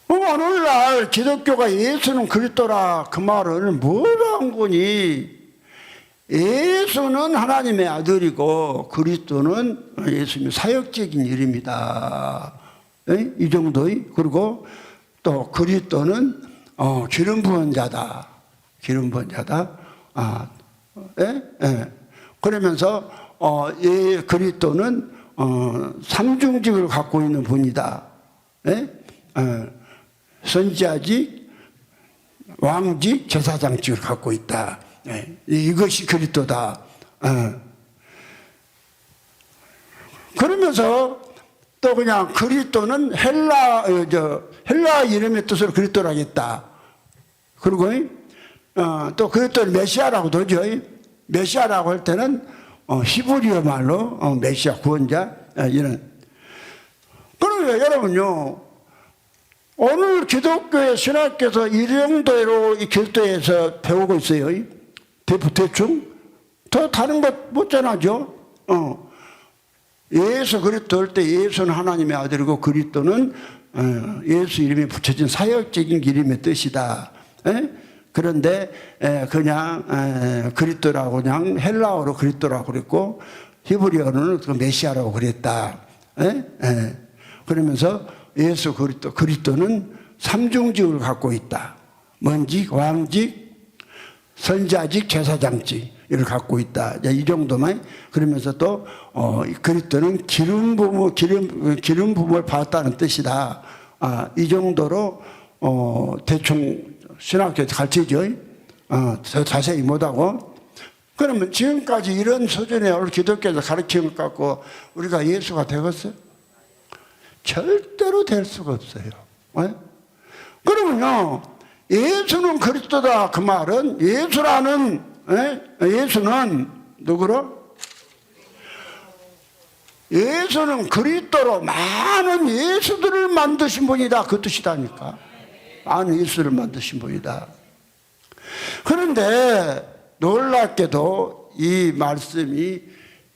오늘날 기독교가 예수는 그리스도라 그 말을 뭐라 한 거니? 예수는 하나님의 아들이고 그리스도는 예수님의 사역적인 이름이다. 이 정도의. 그리고 또 그리스도는 기름 부은 자다. 기름 부은 자다. 그러면서 이 그리스도는 삼중직을 갖고 있는 분이다. 선지자직, 왕직, 제사장직을 갖고 있다. 이것이 그리스도다. 그러면서 또 그냥 그리스도는 헬라 이름의 뜻으로 그리스도라고 했다. 그리고 또 그리스도를 메시아라고도 하죠. 메시아라고 할 때는 히브리어 말로 메시아 구원자 이런. 그러면 여러분요, 오늘 기독교의 신학교에서 이 정도로 이 기독교에서 배우고 있어요. 대충 더 다른 것 못 전하죠. 예수 그리스도 할 때 예수는 하나님의 아들이고 그리스도는 예수 이름이 붙여진 사역적인 이름의 뜻이다. 그런데 그냥 그리스도라고 그냥 헬라어로 그리스도라고 그랬고 히브리어는 그 메시아라고 그랬다. 그러면서 예수 그리스도는 삼중직을 갖고 있다. 먼직, 왕직, 선지자직, 제사장직 이를 갖고 있다. 이 정도만. 그러면서 또 그리스도는 기름 부음을 받았다는 뜻이다. 이 정도로 대충 신학교에서 가르치죠. 더 자세히 못하고. 그러면 지금까지 이런 수준의 오늘 기독교에서 가르치는 것 갖고 우리가 예수가 되겠어요? 절대로 될 수가 없어요. 그러면요, 예수는 그리스도다 그 말은 예수는 누구로? 예수는 그리스도로 많은 예수들을 만드신 분이다 그 뜻이다니까. 많은 예수를 만드신 분이다. 그런데 놀랍게도 이 말씀이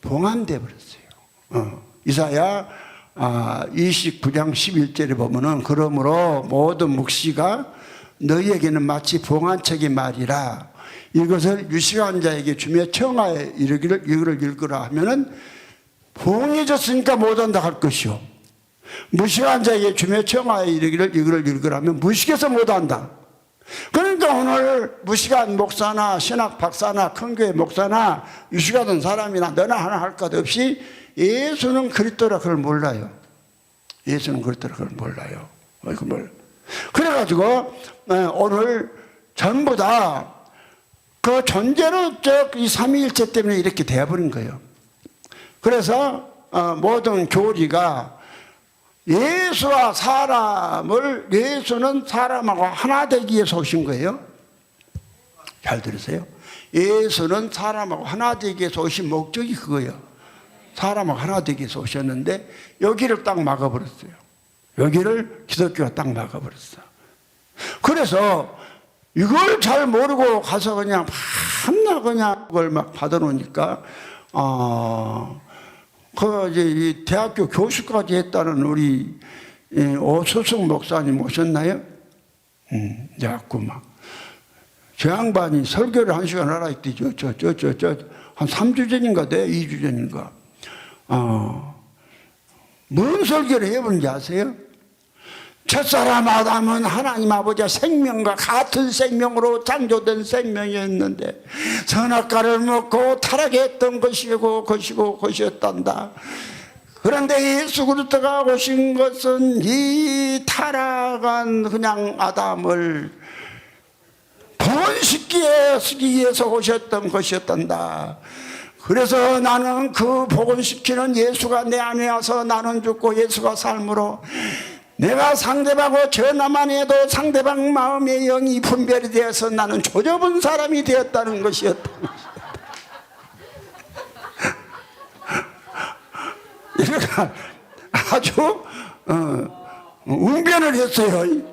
봉안돼 버렸어요. 이사야 29장 11절에 보면은 그러므로 모든 묵시가 너희에게는 마치 봉안책이 말이라 이것을 유식한 자에게 주며 청하에 이르기를 이거를 읽으라 하면은 봉해졌으니까 못한다 할 것이요 무식한 자에게 주며 청하에 이르기를 이거를 읽으라 하면 무식해서 못한다. 그러니까 오늘 무식한 목사나 신학 박사나 큰교회 목사나 유식하던 사람이나 너나 하나 할 것 없이 예수는 그리스도라 그걸 몰라요. 예수는 그리스도라 그걸 몰라요. 그래가지고 오늘 전부 다 그 존재로 이 삼위일체 때문에 이렇게 되어버린 거예요. 그래서 모든 교리가 예수와 예수는 사람하고 하나 되기 위해서 오신 거예요. 잘 들으세요. 예수는 사람하고 하나 되기 위해서 오신 목적이 그거예요. 사람하고 하나 되기 위해서 오셨는데 여기를 딱 막아버렸어요. 여기를 기독교가 딱 막아버렸어. 그래서 이걸 잘 모르고 가서 그냥 밤낮 그냥 그걸 막 받아놓으니까 이 대학교 교수까지 했다는 우리 오수승 목사님 오셨나요? 자꾸 막 저 양반이 설교를 1시간 하라 했대죠. 한 3주 전인가 돼? 2주 전인가. 무슨 설교를 해보는지 아세요? 첫사람 아담은 하나님 아버지와 생명과 같은 생명으로 창조된 생명이었는데 선악과를 먹고 타락했던 것이었단다. 그런데 예수 그리스도가 오신 것은 이 타락한 그냥 아담을 복원시키기 위해서 오셨던 것이었단다. 그래서 나는 그 복원시키는 예수가 내 안에 와서 나는 죽고 예수가 삶으로 내가 상대방하고 전화만 해도 상대방 마음의 영이 분별이 되어서 나는 조져본 사람이 되었다는 것이었다. 이렇게 아주 웅변을 했어요.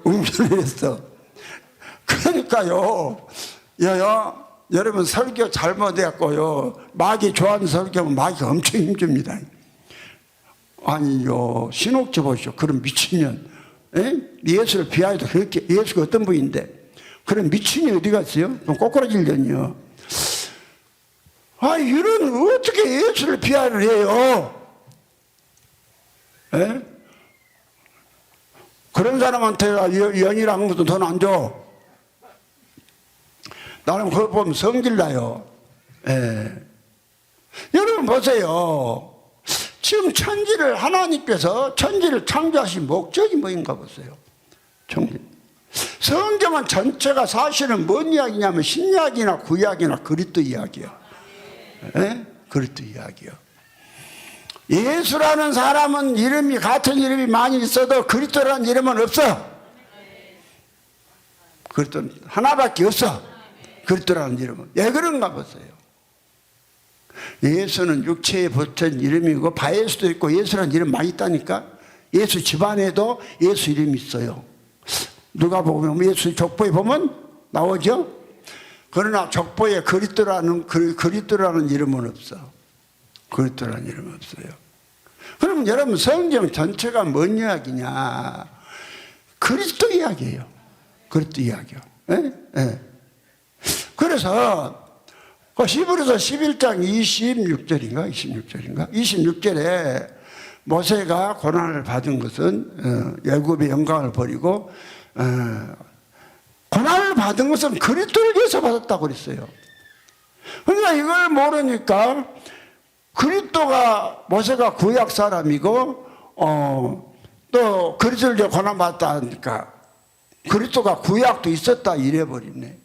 웅변을 했어. 그러니까요, 여러분 설교 잘못해갖고요, 마귀 좋아하는 설교면 마귀가 엄청 힘줍니다. 아니요, 신옥지 보시오. 그런 미친년. 예수를 비하해도 그렇게, 예수가 어떤 분인데, 그런 미친이 어디 갔어요? 꼬꾸라질년이요. 이런, 어떻게 예수를 비하를 해요? 그런 사람한테 연이라는 것도 돈 안 줘. 나는 그걸 보면 성질나요. 예. 여러분 보세요. 지금 천지를 하나님께서 천지를 창조하신 목적이 뭐인가 보세요. 성경은 전체가 사실은 뭔 이야기냐면 신약이나 구약이나 그리스도 이야기요. 예? 그리스도 이야기요. 예수라는 사람은 이름이 같은 이름이 많이 있어도 그리스도라는 이름은 없어. 그리스도는 하나밖에 없어. 그리스도라는 이름은. 왜 그런가 보세요. 예수는 육체에 붙은 이름이고 바예수도 있고 예수라는 이름 많이 있다니까. 예수 집안에도 예수 이름이 있어요. 누가 보면 예수 족보에 보면 나오죠. 그러나 족보에 그리스도라는 이름은 없어. 그리스도라는 이름은 없어요. 그러면 여러분 성경 전체가 뭔 이야기냐? 그리스도 이야기예요. 그리스도 이야기요. 예? 예. 그래서 히브리서 11장 26절에 모세가 고난을 받은 것은 애굽의 영광을 버리고 고난을 받은 것은 그리스도를 위해서 받았다고 그랬어요. 그러니까 이걸 모르니까 그리스도가 모세가 구약 사람이고 또 그리스도를 위해 고난받았다 하니까 그리스도가 구약도 있었다 이래버리네.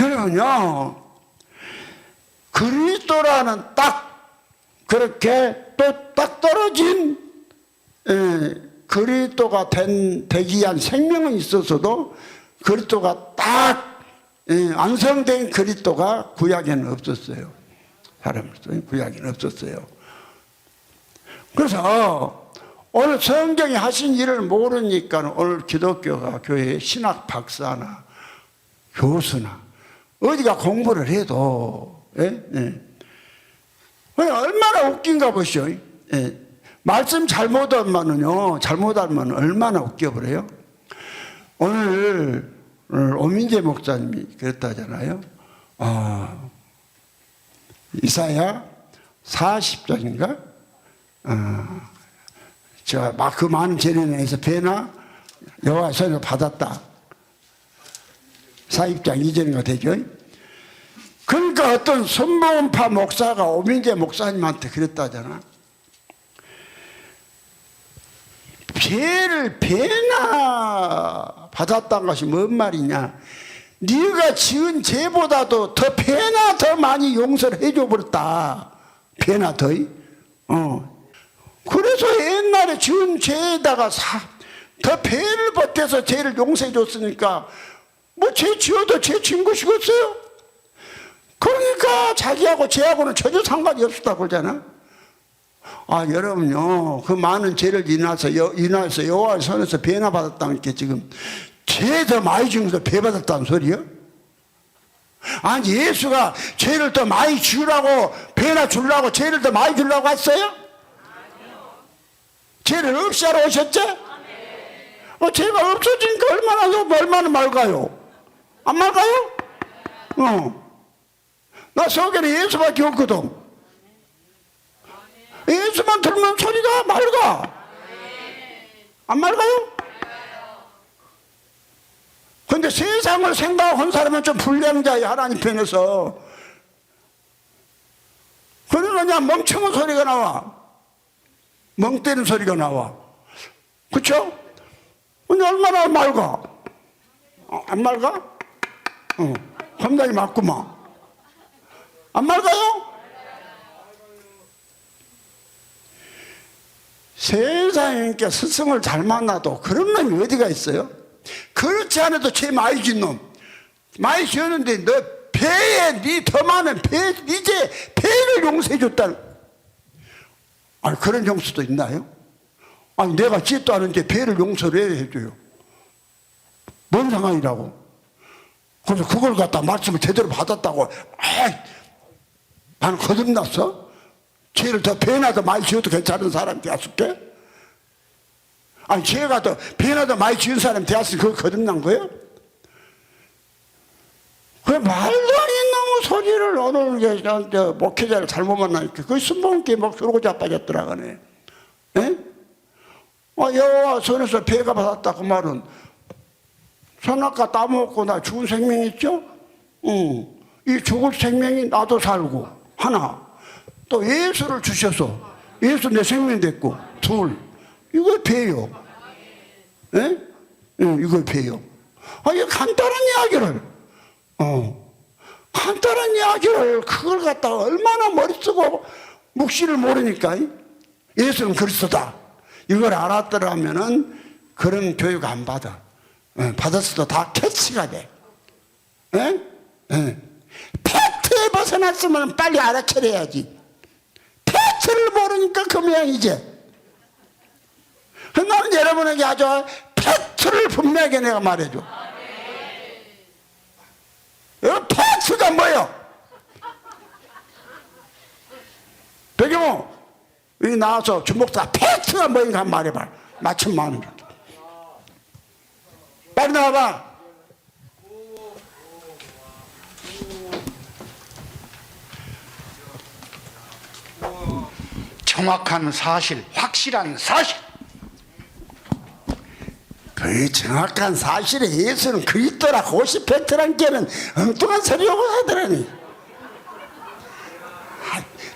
여러분요, 그리스도라는 딱 그렇게 또 딱 떨어진 그리스도가 되기 위한 생명은 있었어도 그리스도가 딱 완성된 그리스도가 구약에는 없었어요. 사람으로서 구약에는 없었어요. 그래서 오늘 성경이 하신 일을 모르니까 오늘 기독교가 교회에 신학 박사나 교수나 어디가 공부를 해도 얼마나 웃긴가 보시오. 말씀 잘못 알면 얼마나 웃겨버려요. 오늘 오민재 목사님이 그랬다잖아요. 이사야 40장인가? 제가 막 그 많은 재난에서 배나 여호와의 손을 받았다. 40장 2절인가 되죠. 그러니까 어떤 손보음파 목사가 오민재 목사님한테 그랬다잖아. 죄를 배나 받았다는 것이 뭔 말이냐. 네가 지은 죄보다도 더 배나 더 많이 용서를 해줘 버렸다. 배나 더. 그래서 옛날에 지은 죄에다가 더 배를 보태서 죄를 용서해 줬으니까 뭐 죄 지어도 죄 지은 것이겠어요? 그러니까 자기하고 죄하고는 전혀 상관이 없었다고 그러잖아. 여러분요, 그 많은 죄를 인하여서 여호와의 손에서 배나 받았다는 게 지금 죄 더 많이 지으면서 배 받았다는 소리요? 아니, 예수가 죄를 더 많이 지으라고 배나 주려고 죄를 더 많이 주려고 했어요? 죄를 없이 하러 오셨죠? 죄가 없어지니까 얼마나 맑아요? 안 맑아요? 나 속에는 예수밖에 없거든. 예수만 들으면 소리가 맑아. 안 맑아요? 근데 세상을 생각한 사람은 좀 불량자야, 하나님 편에서. 그러니까 그냥 멍청한 소리가 나와. 멍 때리는 소리가 나와. 그쵸? 근데 얼마나 맑아? 안 맑아? 감당이 맞구만. 안 맑아요? 세상에 스승을 잘 만나도 그런 놈이 어디가 있어요? 그렇지 않아도 죄 많이 지은 놈. 많이 지었는데 너 배에 네 더 많은 이제 배를 용서해 줬다는. 아니, 그런 용서도 있나요? 아니, 내가 짓도 않은데 배를 용서를 해줘요. 뭔 상황이라고? 그래서 그걸 갖다 말씀을 제대로 받았다고 나는 거듭났어? 죄를 더 배나 더 많이 지어도 괜찮은 사람 되었을게? 아니, 죄가 더 배나 더 많이 지은 사람 되었으니 그거 거듭난 거예요? 그 말도 안 있는 소리를 오늘 목회자를 잘못 만나니까 그 순봉께 막 그러고 자빠졌더라가네. 예? 여호와 손에서 배가 받았다 그 말은 선악과 따먹고 나 죽은 생명 있죠? 이 죽을 생명이 나도 살고 하나, 또 예수를 주셔서 예수 내 생명 됐고 둘, 이걸 배요. 예? 이걸 배요. 이 간단한 이야기를 간단한 이야기를 그걸 갖다가 얼마나 머리 쓰고 묵시를 모르니까 예수는 그리스도다 이걸 알았더라면은 그런 교육 안 받아. 받았어도 다 캐치가 돼. 팩트에 벗어났으면 빨리 알아차려야지. 팩트를 모르니까 그 모양이지. 나는 여러분에게 아주 팩트를 분명하게 내가 말해줘. 팩트가 뭐예요? 배경호 여기 나와서 주목사 팩트가 뭐인가 말해봐. 마침 마음이 좋다. 빨리 나와봐. 정확한 사실, 확실한 사실. 그 정확한 사실에 예수는 그리스도라 50%란 게는 엉뚱한 소리라고 하더라니.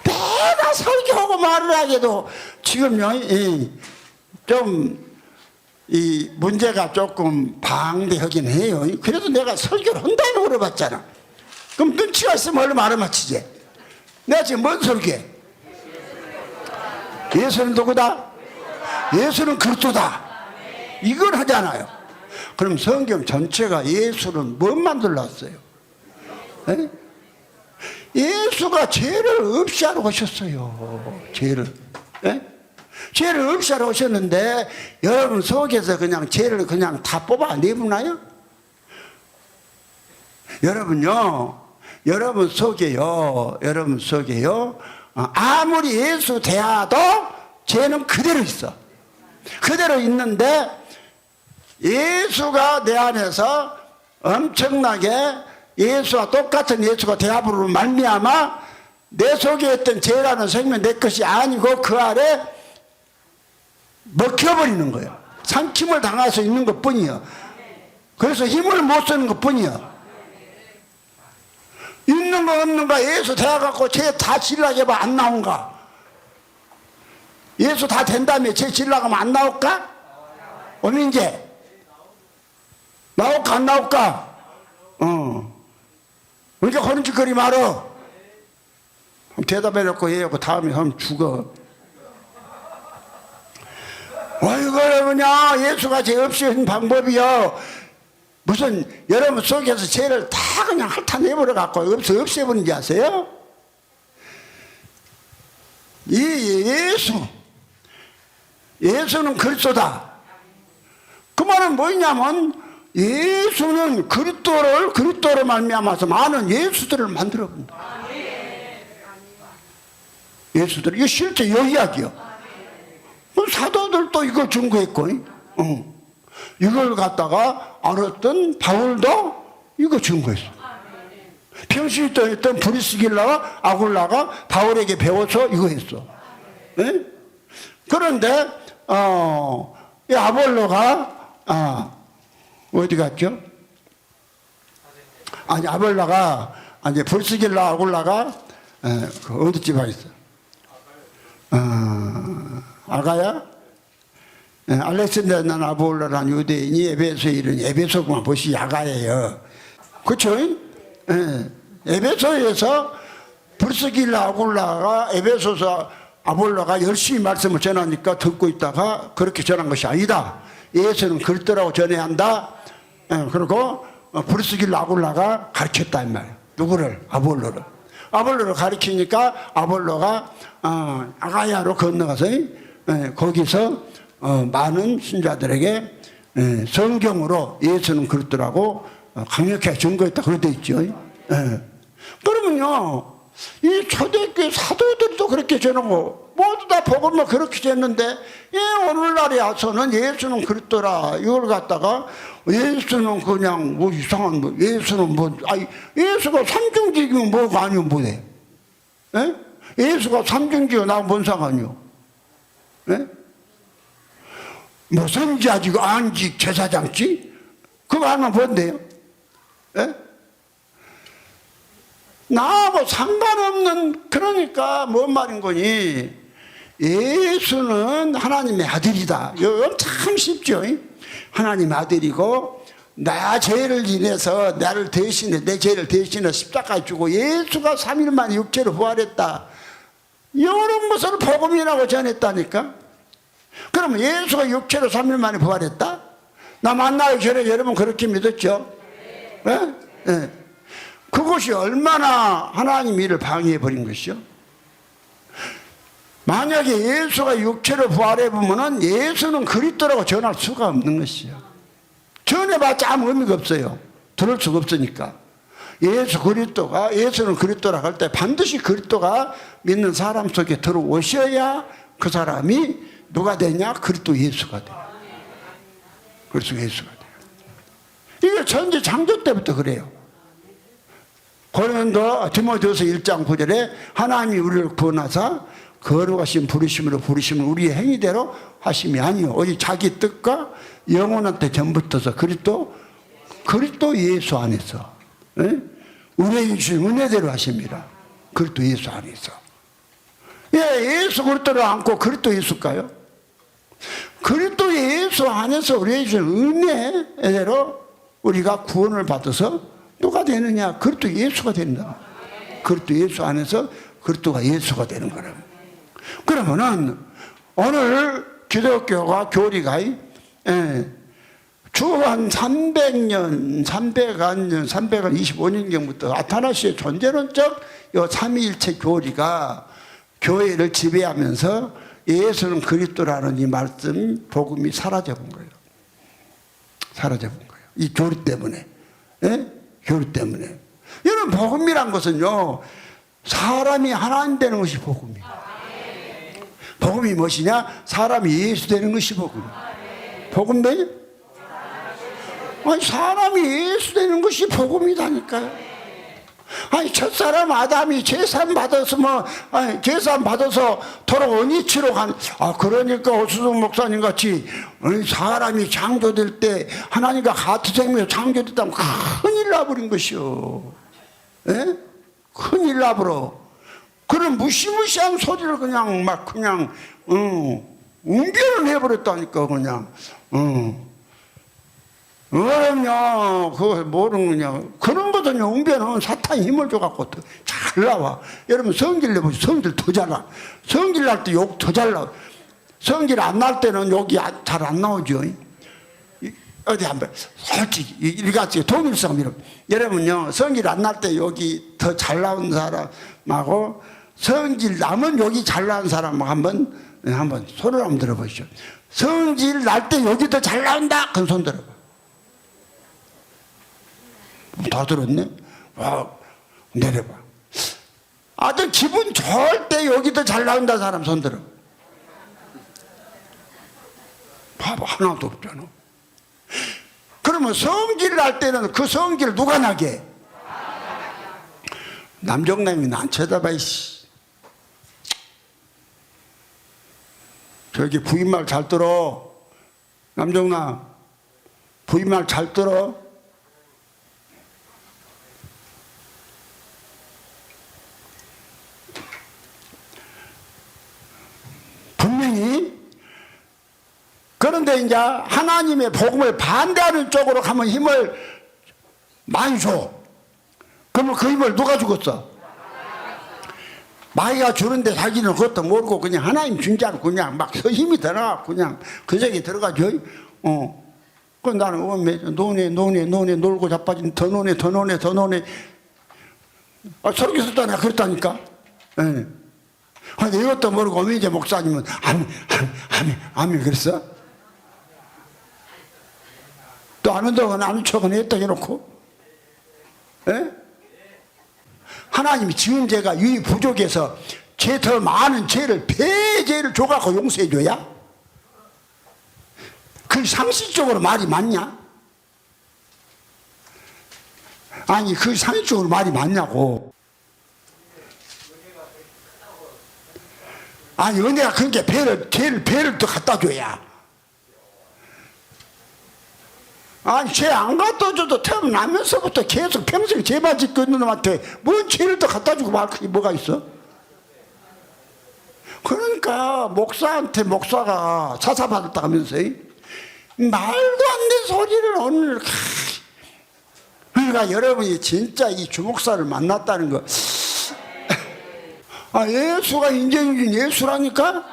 내가 설교하고 말을 하게도 지금요, 이 문제가 조금 방대하긴 해요. 그래도 내가 설교를 한다고 물어봤잖아. 그럼 눈치가 있으면 얼른 말을 맞히지. 내가 지금 뭔 설교해? 예수는 누구다? 예수는 그리스도다. 이걸 하잖아요. 그럼 성경 전체가 예수는 뭘 만들었어요? 에? 예수가 죄를 없이 하러 오셨어요. 죄를. 에? 죄를 없이 하러 오셨는데 여러분 속에서 그냥 죄를 그냥 다 뽑아 내부나요? 여러분요, 여러분 속에요, 아무리 예수 대하도 죄는 그대로 있어. 그대로 있는데 예수가 내 안에서 엄청나게 예수와 똑같은 예수가 대합으로 말미암아 내 속에 있던 죄라는 생명 내 것이 아니고 그 아래 먹혀버리는 거예요. 삼킴을 당할 수 있는 것 뿐이요. 그래서 힘을 못 쓰는 것 뿐이요. 있는 거 없는 거 예수 대해갖고 죄 다 질라게 해봐 안 나온가? 예수 다 된 다음에 죄 질라가면 안 나올까? 어민재 나올까 안 나올까? 그러니까 그런 짓거리 말어. 대답해놓고 얘하고 다음에 하면 죽어. 이걸 뭐냐? 예수가 죄 없이 한 방법이요. 무슨 여러분 속에서 죄를 다 그냥 핥아내버려 갖고 없애버린지 아세요? 이 예수는 그리스도다. 그 말은 뭐냐면 예수는 그리스도로 말미암아서 많은 예수들을 만들어 본다. 예수들 이거 실제 요 이야기요. 사도들도 이걸 증거했고, 이걸 갖다가 알았던 바울도 이거 증거했어. 평시에 있던 브리스길라와 아굴라가 바울에게 배워서 이거 했어. 네? 그런데 이 아볼로가 어디 갔죠? 아니 아볼로가 아니 브리스길라 아굴라가 어디 집에 있어? 아가야? 알렉산더는 아볼로라는 유대인이 에베소에 이르니 에베소만 보시 아가예요. 그렇죠? 에베소에서 브리스길라 아굴라가 에베소서 아볼로가 열심히 말씀을 전하니까 듣고 있다가 그렇게 전한 것이 아니다. 예수는 그리스도라고 전해야 한다. 그리고 브리스길라 아굴라가 가르쳤다 이 말이에요. 누구를? 아볼로를. 아볼로를 가르치니까 아볼로가 아가야로 건너가서 거기서 많은 신자들에게 성경으로 예수는 그리스도라고 강력하게 증거했다 그렇게 돼 있죠. 그러면요 이 초대교회 사도들도 그렇게 전하고 모두 다 복음을 그렇게 전했는데 오늘날에 와서는 예수는 그리스도라 이걸 갖다가 예수는 그냥 뭐 이상한 뭐 예수는 뭐 예수가 삼중직이면 뭐가 아니면 뭐래? 예수가 삼중직이고 나하고 뭔 상관이요? 뭐 선지자지고 안직 제사장직 그거 하나 뭔데요? 예? 나하고 상관없는, 그러니까 뭔 말인 거니? 예수는 하나님의 아들이다. 이건 참 쉽죠. 하나님의 아들이고 나 죄를 인해서 나를 대신해, 내 죄를 대신해 십자가에 주고 예수가 3일 만에 육체로 부활했다. 이런 것을 복음이라고 전했다니까. 그러면 예수가 육체로 3일 만에 부활했다? 나 만나기 전에 여러분 그렇게 믿었죠? 네? 네. 그것이 얼마나 하나님 일을 방해해버린 것이요? 만약에 예수가 육체로 부활해보면 예수는 그리스도라고 전할 수가 없는 것이요. 전해봤자 아무 의미가 없어요. 들을 수가 없으니까. 예수는 그리스도라고 할 때 반드시 그리스도가 믿는 사람 속에 들어오셔야 그 사람이 누가 되냐? 그리스도 예수가 돼요. 그리스도 예수가 돼요. 이게 전지 창조 때부터 그래요. 고린도 디모데후서 1장 9절에 하나님이 우리를 구원하사 거룩하신 부르심으로 부르심을 우리의 행위대로 하심이 아니요 오직 자기 뜻과 영혼한 테 전부터서 그리스도 예수 안에서, 예? 우리에게 주신 은혜대로 하십니다. 그리스도 예수 안에서. 예수 그리스도를 안고 그리스도 예수일까요? 그리스도 예수 안에서 우리에게 주신 은혜대로 우리가 구원을 받아서 누가 되느냐? 그리스도 예수가 된다. 그리스도 예수 안에서 그리스도가 예수가 되는 거라고. 그러면은 오늘 기독교가 교리가 주한 325년경부터 아타나시의 존재론적 요 삼위일체 교리가 교회를 지배하면서 예수는 그리스도라는 이 말씀 복음이 사라져본 거예요. 사라져본 거예요. 이 교리 때문에. 예? 교리 때문에. 여러분 복음이란 것은요 사람이 하나님 되는 것이 복음이에요. 복음이 무엇이냐? 사람이 예수 되는 것이 복음이에요. 복음이요? 아니 사람이 예수 되는 것이 복음이다니까요. 아니 첫사람 아담이 제산 받아서 제산 받아서 돌아온 이치로 그러니까 오수정 목사님 같이 사람이 창조될 때 하나님과 같은 생명으로 창조됐다면 큰일 나버린 것이요. 예? 큰일 나버려. 그런 무시무시한 소리를 그냥 웅변을 해버렸다니까 그냥. 그럼요, 그거 모르느냐. 그런 거든요. 웅변은 사탄이 힘을 줘갖고 잘 나와. 여러분, 성질 내보세요. 성질 더 잘 나. 성질 날 때 욕 더 잘 나와. 성질 안 날 때는 욕이 잘 안 나오죠. 어디 한번, 솔직히, 일같이 동일성, 여러분요, 성질 안 날 때 욕이 더 잘 나온 사람하고, 성질 나면 욕이 잘 나온 사람하고 한번 손을 한번 들어보시죠. 성질 날 때 욕이 더 잘 나온다? 그럼 손 들어봐. 다 들었네? 와, 내려봐. 아주 기분 좋을 때 여기 더 잘 나온다 사람 손 들어. 봐봐, 하나도 없잖아. 그러면 성질 날 때는 그 성질 누가 나게? 남정남이 난 쳐다봐, 이씨. 저기 부인말 잘 들어. 남정남, 부인말 잘 들어. 분명히. 그런데 이제 하나님의 복음을 반대하는 쪽으로 가면 힘을 많이 줘. 그러면 그 힘을 누가 주겠어? 마귀가 주는데 자기는 그것도 모르고 그냥 하나님 준 줄 알고 그냥 막 힘이 들어가 그냥 그 적에 들어가죠. 그 나는 노네 놀고 자빠진 더 노네 저렇게 썼다니까 그랬다니까. 예. 근데 이것도 모르고 어미제 목사님은 아멘 그랬어? 또 아는 동안 아는 척은 했다 해놓고. 예? 하나님이 지은 죄가 유이 부족해서 죄 더 많은 죄를 배죄를 줘갖고 용서해줘야? 그 상식적으로 말이 맞냐? 아니 그 상식적으로 말이 맞냐고. 아니 은혜가 그렇게 죄를 더 갖다 줘야. 아니 죄 안 갖다 줘도 태어나면서부터 계속 평생 죄만 짓고 있는 놈한테 뭔 죄를 더 갖다 주고 말 그게 뭐가 있어? 그러니까 목사한테 목사가 사사받았다 하면서 말도 안 되는 소리를 오늘. 그러니까 여러분이 진짜 이 주목사를 만났다는 거. 아, 예수가 인정해준 예수라니까?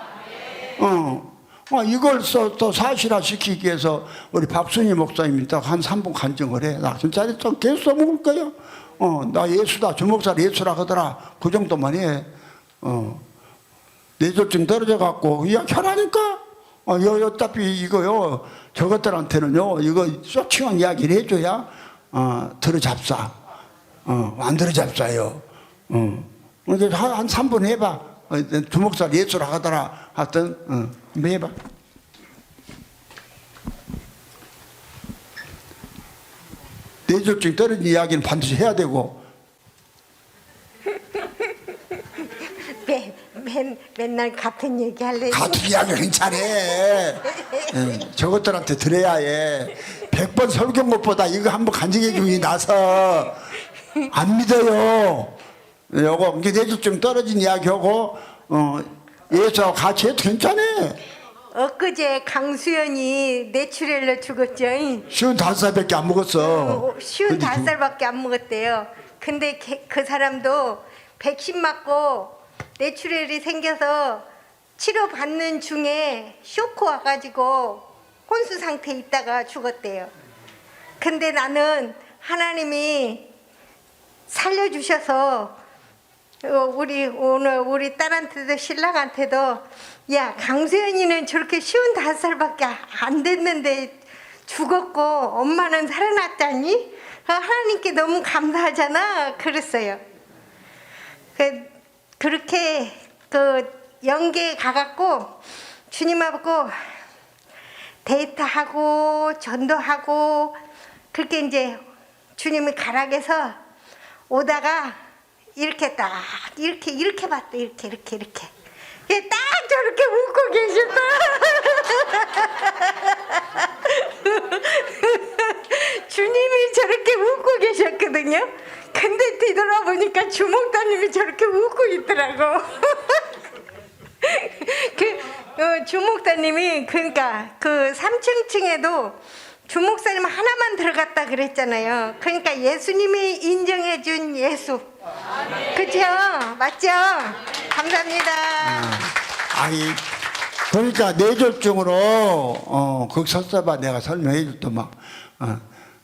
이걸 또 사실화 시키기 위해서 우리 박순희 목사님이 딱 한 3분 간증을 해. 나 진짜 좀 계속 써먹을 거야. 나 예수다. 주목사를 예수라 하더라. 그 정도만 해. 뇌졸중 떨어져갖고 이야기하라니까? 어차피 이거요. 저것들한테는요. 이거 쇼칭한 이야기를 해줘야 들어잡사. 안 들어잡사요. 그러니까 한 3분 해봐. 주목사를 예수라 하더라. 하여튼 해봐. 뇌졸중 떨어진 이야기는 반드시 해야 되고. 맨날 같은 얘기 할래. 같은 이야기 괜찮아. 저것들한테 들어야 해. 100번 설교 것보다 이거 한번 간증해 주기 나서 안 믿어요. 요거 뇌졸중 떨어진 이야기하고 예수하고 같이 해도 괜찮아. 엊그제 강수연이 뇌출혈로 죽었죠. 55살밖에 안 먹었어. 55살밖에 안 먹었대요. 근데 그 사람도 백신 맞고 뇌출혈이 생겨서 치료받는 중에 쇼크 와가지고 혼수 상태에 있다가 죽었대요. 근데 나는 하나님이 살려주셔서 오늘 우리 딸한테도 신랑한테도 야, 강수연이는 저렇게 55살밖에 안 됐는데 죽었고 엄마는 살아났다니? 하나님께 너무 감사하잖아. 그랬어요. 그렇게 영계에 가갖고 주님하고 데이트하고 전도하고 그렇게 이제 주님이 가락에서 오다가 이렇게 딱 이렇게 봤대. 이렇게 딱 저렇게 웃고 계셨다. 주님이 저렇게 웃고 계셨거든요. 근데 뒤돌아보니까 주목사님이 저렇게 웃고 있더라고. 주목사님이 그러니까 그 3층층에도 주목사님 하나만 들어갔다 그랬잖아요. 그러니까 예수님이 인정해준 예수. 그죠? 맞죠? 감사합니다. 그러니까 뇌졸중으로 거기 섰어봐. 내가 설명해 줬더만.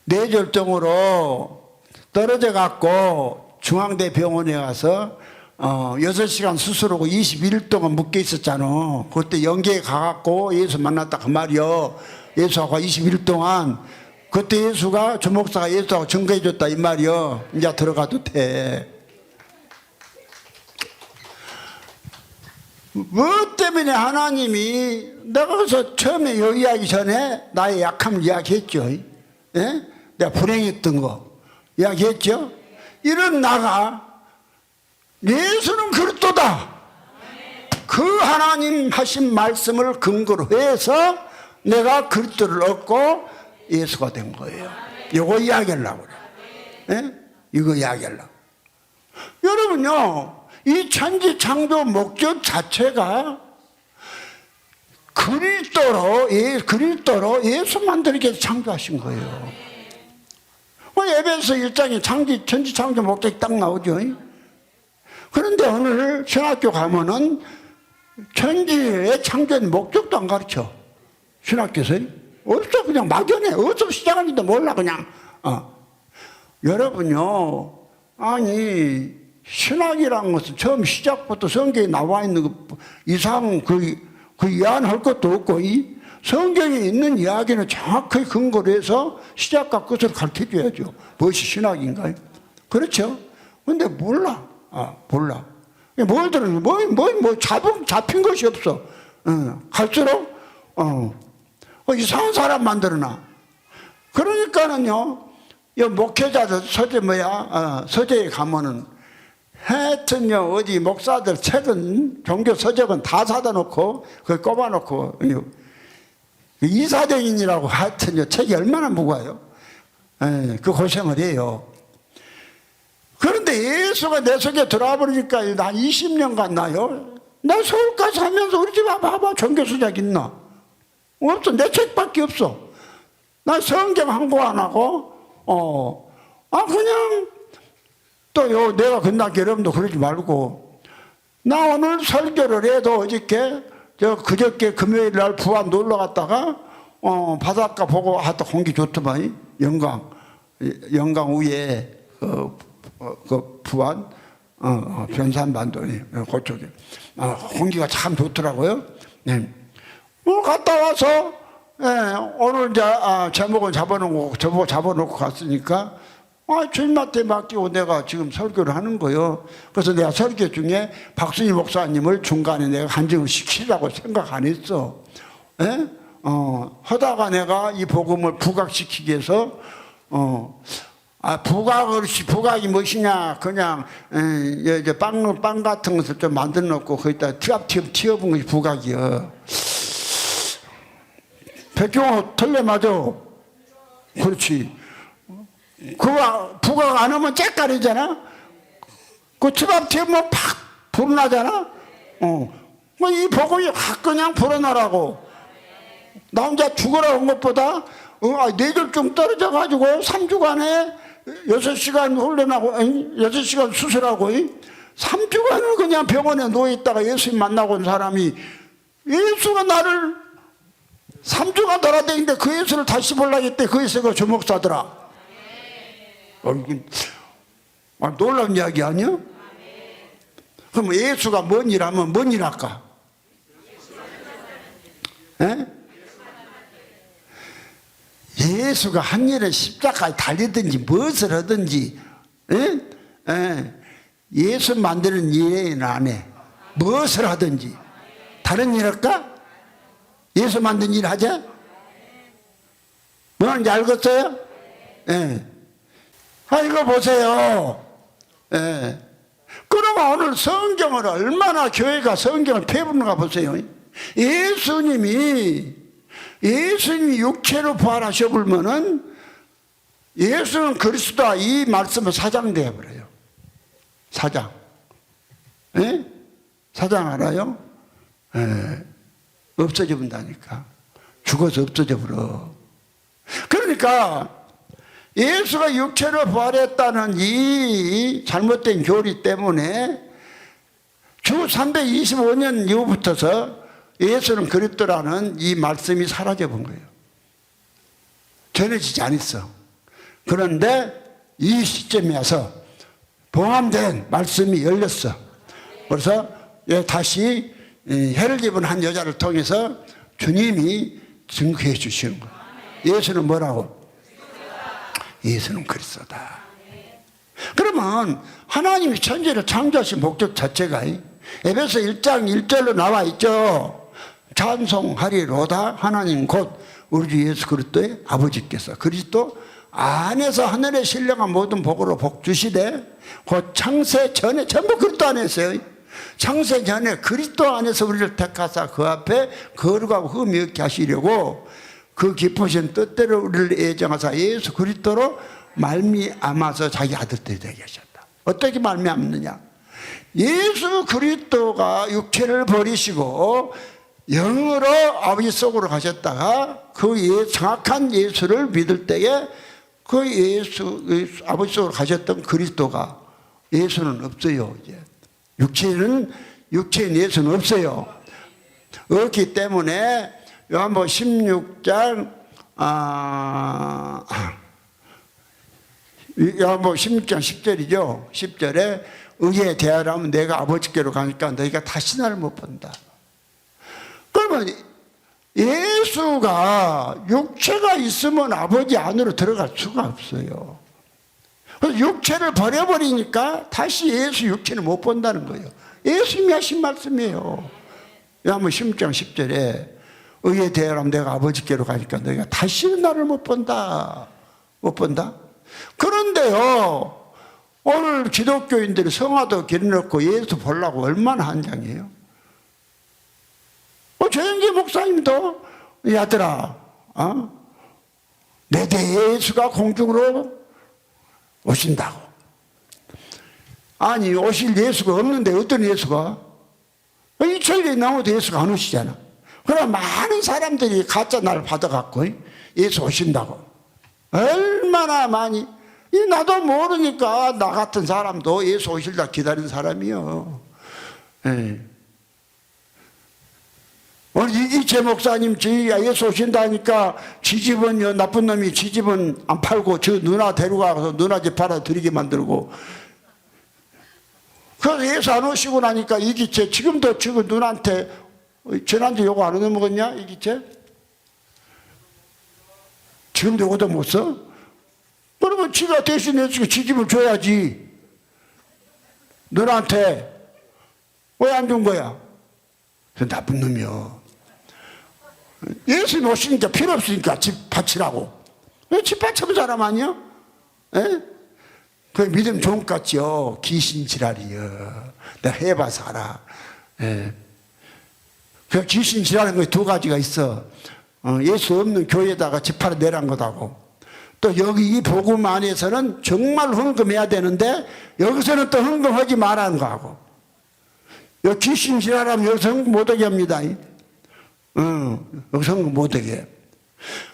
뇌졸중으로 떨어져 갖고 중앙대 병원에 가서 6시간 수술하고 21일 동안 묶여 있었잖아. 그때 연계에 가갖고 예수 만났다 그 말이요. 예수하고 21일 동안. 그때 예수가 주목사가 예수하고 증거해 줬다 이 말이요. 이제 들어가도 돼. 뭐 때문에 하나님이 내가 그래서 처음에 이야기 전에 나의 약함을 이야기했죠. 예? 내가 불행했던 거 이야기했죠. 이런 나가 예수는 그리스도다. 그 하나님 하신 말씀을 근거로 해서 내가 그리스도를 얻고 예수가 된 거예요. 이거 이야기하려고 그래. 예? 이거 이야기하려고. 여러분요, 이 천지 창조 목적 자체가 그리스도로 예수 만들기 위해서 창조하신 거예요. 에베소 1장에 천지 창조 목적이 딱 나오죠. 그런데 오늘 신학교 가면은 천지의 창조의 목적도 안 가르쳐. 신학교에서 없어. 그냥 막연해. 어디서 시작하는지도 몰라 그냥. 여러분요, 아니 신학이라는 것은 처음 시작부터 성경에 나와 있는 그 이상 그 이해할 것도 없고 성경에 있는 이야기는 정확하게 근거로 해서 시작과 끝을 가르쳐줘야죠. 무엇이 신학인가요? 그렇죠? 근데 몰라. 몰라. 뭘들은 잡힌 것이 없어. 갈수록 이상한 사람 만들어놔. 그러니까는요, 이 목회자들 서재에 가면은 하여튼요, 어디 목사들 책은 종교 서적은 다 사다 놓고 그걸 꼽아 놓고 이사대인이라고 하여튼 책이 얼마나 무거워요. 예, 그 고생을 해요. 그런데 예수가 내 속에 들어와 버리니까 나 20년 갔나요? 나 서울까지 하면서 우리 집 봐봐 종교수작 있나? 없어. 내 책밖에 없어. 나 성경 한 권 안 하고 그냥 또 내가 끝날 여러분도 그러지 말고 나 오늘 설교를 해도 그저께 금요일 날 부안 놀러 갔다가 바닷가 보고 하다 공기 좋더만 영광 위에 그 부안 변산반도니 그쪽에 공기가 참 좋더라고요. 네. 갔다 와서 오늘 이제 제목은 잡아놓고 갔으니까 주님한테 맡기고 내가 지금 설교를 하는 거예요. 그래서 내가 설교 중에 박순희 목사님을 중간에 내가 간증을 시키라고 생각 안 했어. 하다가 내가 이 복음을 부각시키기 위해서 부각이 무엇이냐 그냥 이제 빵 같은 것을 좀 만들어 놓고 거기다 티압티업 튀어본 것이 부각이야. 백경호 틀려 맞아. 그렇지. 그거 부각 안 하면 째깔이잖아. 그 티압티업면 팍 불어나잖아. 이 복음이 확 그냥 불어나라고. 나 혼자 죽으라 온 것보다 뇌졸중 떨어져가지고 3주간에 6시간 훈련하고 6시간 수술하고 3주간을 그냥 병원에 누워있다가 예수님 만나고 온 사람이 예수가 나를 3주간 돌아다니는데 그 예수를 다시 보려고 했대. 그 예수가 주목사더라. 놀라운 이야기 아니야? 그럼 예수가 뭔 일 하면 뭔 일 할까? 예수가 한 일에 십자가에 달리든지 무엇을 하든지 예수 만드는 일에는 안 해. 무엇을 하든지 다른 일 할까? 예수 만든 일 하자? 뭐하는지 알겠어요? 이거 보세요. 그러면 오늘 성경을 얼마나 교회가 성경을 배우는가 보세요. 예수님이 육체로 부활하셔 보면은 예수는 그리스도와 이 말씀은 사장되어 버려요. 사장. 사장 알아요? 없어져 본다니까. 죽어서 없어져 버려. 그러니까 예수가 육체로 부활했다는 이 잘못된 교리 때문에 주 325년 이후부터서 예수는 그리스도라는 이 말씀이 사라져 본 거예요. 전해지지 않았어. 그런데 이 시점에 와서 봉함된 말씀이 열렸어. 그래서 다시 해를 입은 한 여자를 통해서 주님이 증거해 주시는 거예요. 예수는 뭐라고? 예수는 그리스도다. 그러면 하나님이 천지를 창조하신 목적 자체가 에베소 1장 1절로 나와 있죠. 찬송하리로다 하나님 곧 우리 주 예수 그리스도의 아버지께서 그리스도 안에서 하늘의 신령한 모든 복으로 복 주시되 곧 창세 전에 전부 그리스도 안에서요. 창세 전에 그리스도 안에서 우리를 택하사 그 앞에 거룩하고 흠이 없게 하시려고 그 기쁘신 뜻대로 우리를 애정하사 예수 그리스도로 말미암아서 자기 아들들이 되게 하셨다. 어떻게 말미암느냐? 예수 그리스도가 육체를 버리시고 영으로 아버지 속으로 가셨다가 그 정확한 예수를 믿을 때에 그 아버지 속으로 가셨던 그리스도가 예수는 없어요. 이제 육체인 예수는 없어요. 없기 때문에 요한복음 16장 요한복음 16장 10절이죠. 10절에 의에 대하라면 내가 아버지께로 가니까 너희가 다시 나를 못 본다. 그러면 예수가 육체가 있으면 아버지 안으로 들어갈 수가 없어요. 그래서 육체를 버려버리니까 다시 예수 육체를 못 본다는 거예요. 예수님이 하신 말씀이에요. 요한복음 16장 10절에 의에 대하라면 내가 아버지께로 가니까 너희가 다시는 나를 못 본다. 못 본다? 그런데요, 오늘 기독교인들이 성화도 길어놓고 예수 보려고 얼마나 한장이에요. 조영기 목사님도 이 아들아, 내 대에 예수가 공중으로 오신다고. 아니, 오실 예수가 없는데 어떤 예수가? 이 천리에 나오도 예수가 안 오시잖아. 그럼 많은 사람들이 가짜 날 받아갖고 예수 오신다고. 얼마나 많이. 나도 모르니까 나 같은 사람도 예수 오실다 기다리는 사람이요. 예. 오늘 이재 목사님 저희가 예수 오신다니까 지집은 나쁜 놈이 지집은 안 팔고 저 누나 데려가서 누나 집 팔아 드리게 만들고, 그래서 예수 안 오시고 나니까 이기채 지금도 지금 누나한테 지난주 요거 안 얻어먹었냐 이기채? 지금도 요거도 못 써? 그러면 지가 대신해서 지집을 줘야지. 누나한테 왜 안 준 거야? 그 나쁜 놈이요. 예수님 오시니까 필요 없으니까 집 바치라고. 왜 집 바치는 사람 아니야? 에? 그 믿음 좋은 것 같죠? 귀신 지랄이요. 내가 해봐서 알아. 예. 그 귀신 지랄하는 거 두 가지가 있어. 예수 없는 교회에다가 집 팔아 내란 거다고. 또 여기 이 복음 안에서는 정말 헌금해야 되는데 여기서는 또 헌금하지 말라는 거하고. 여기 귀신 지랄하면 여기서 헌금 못하게 합니다. 여기서 헌금 못하게.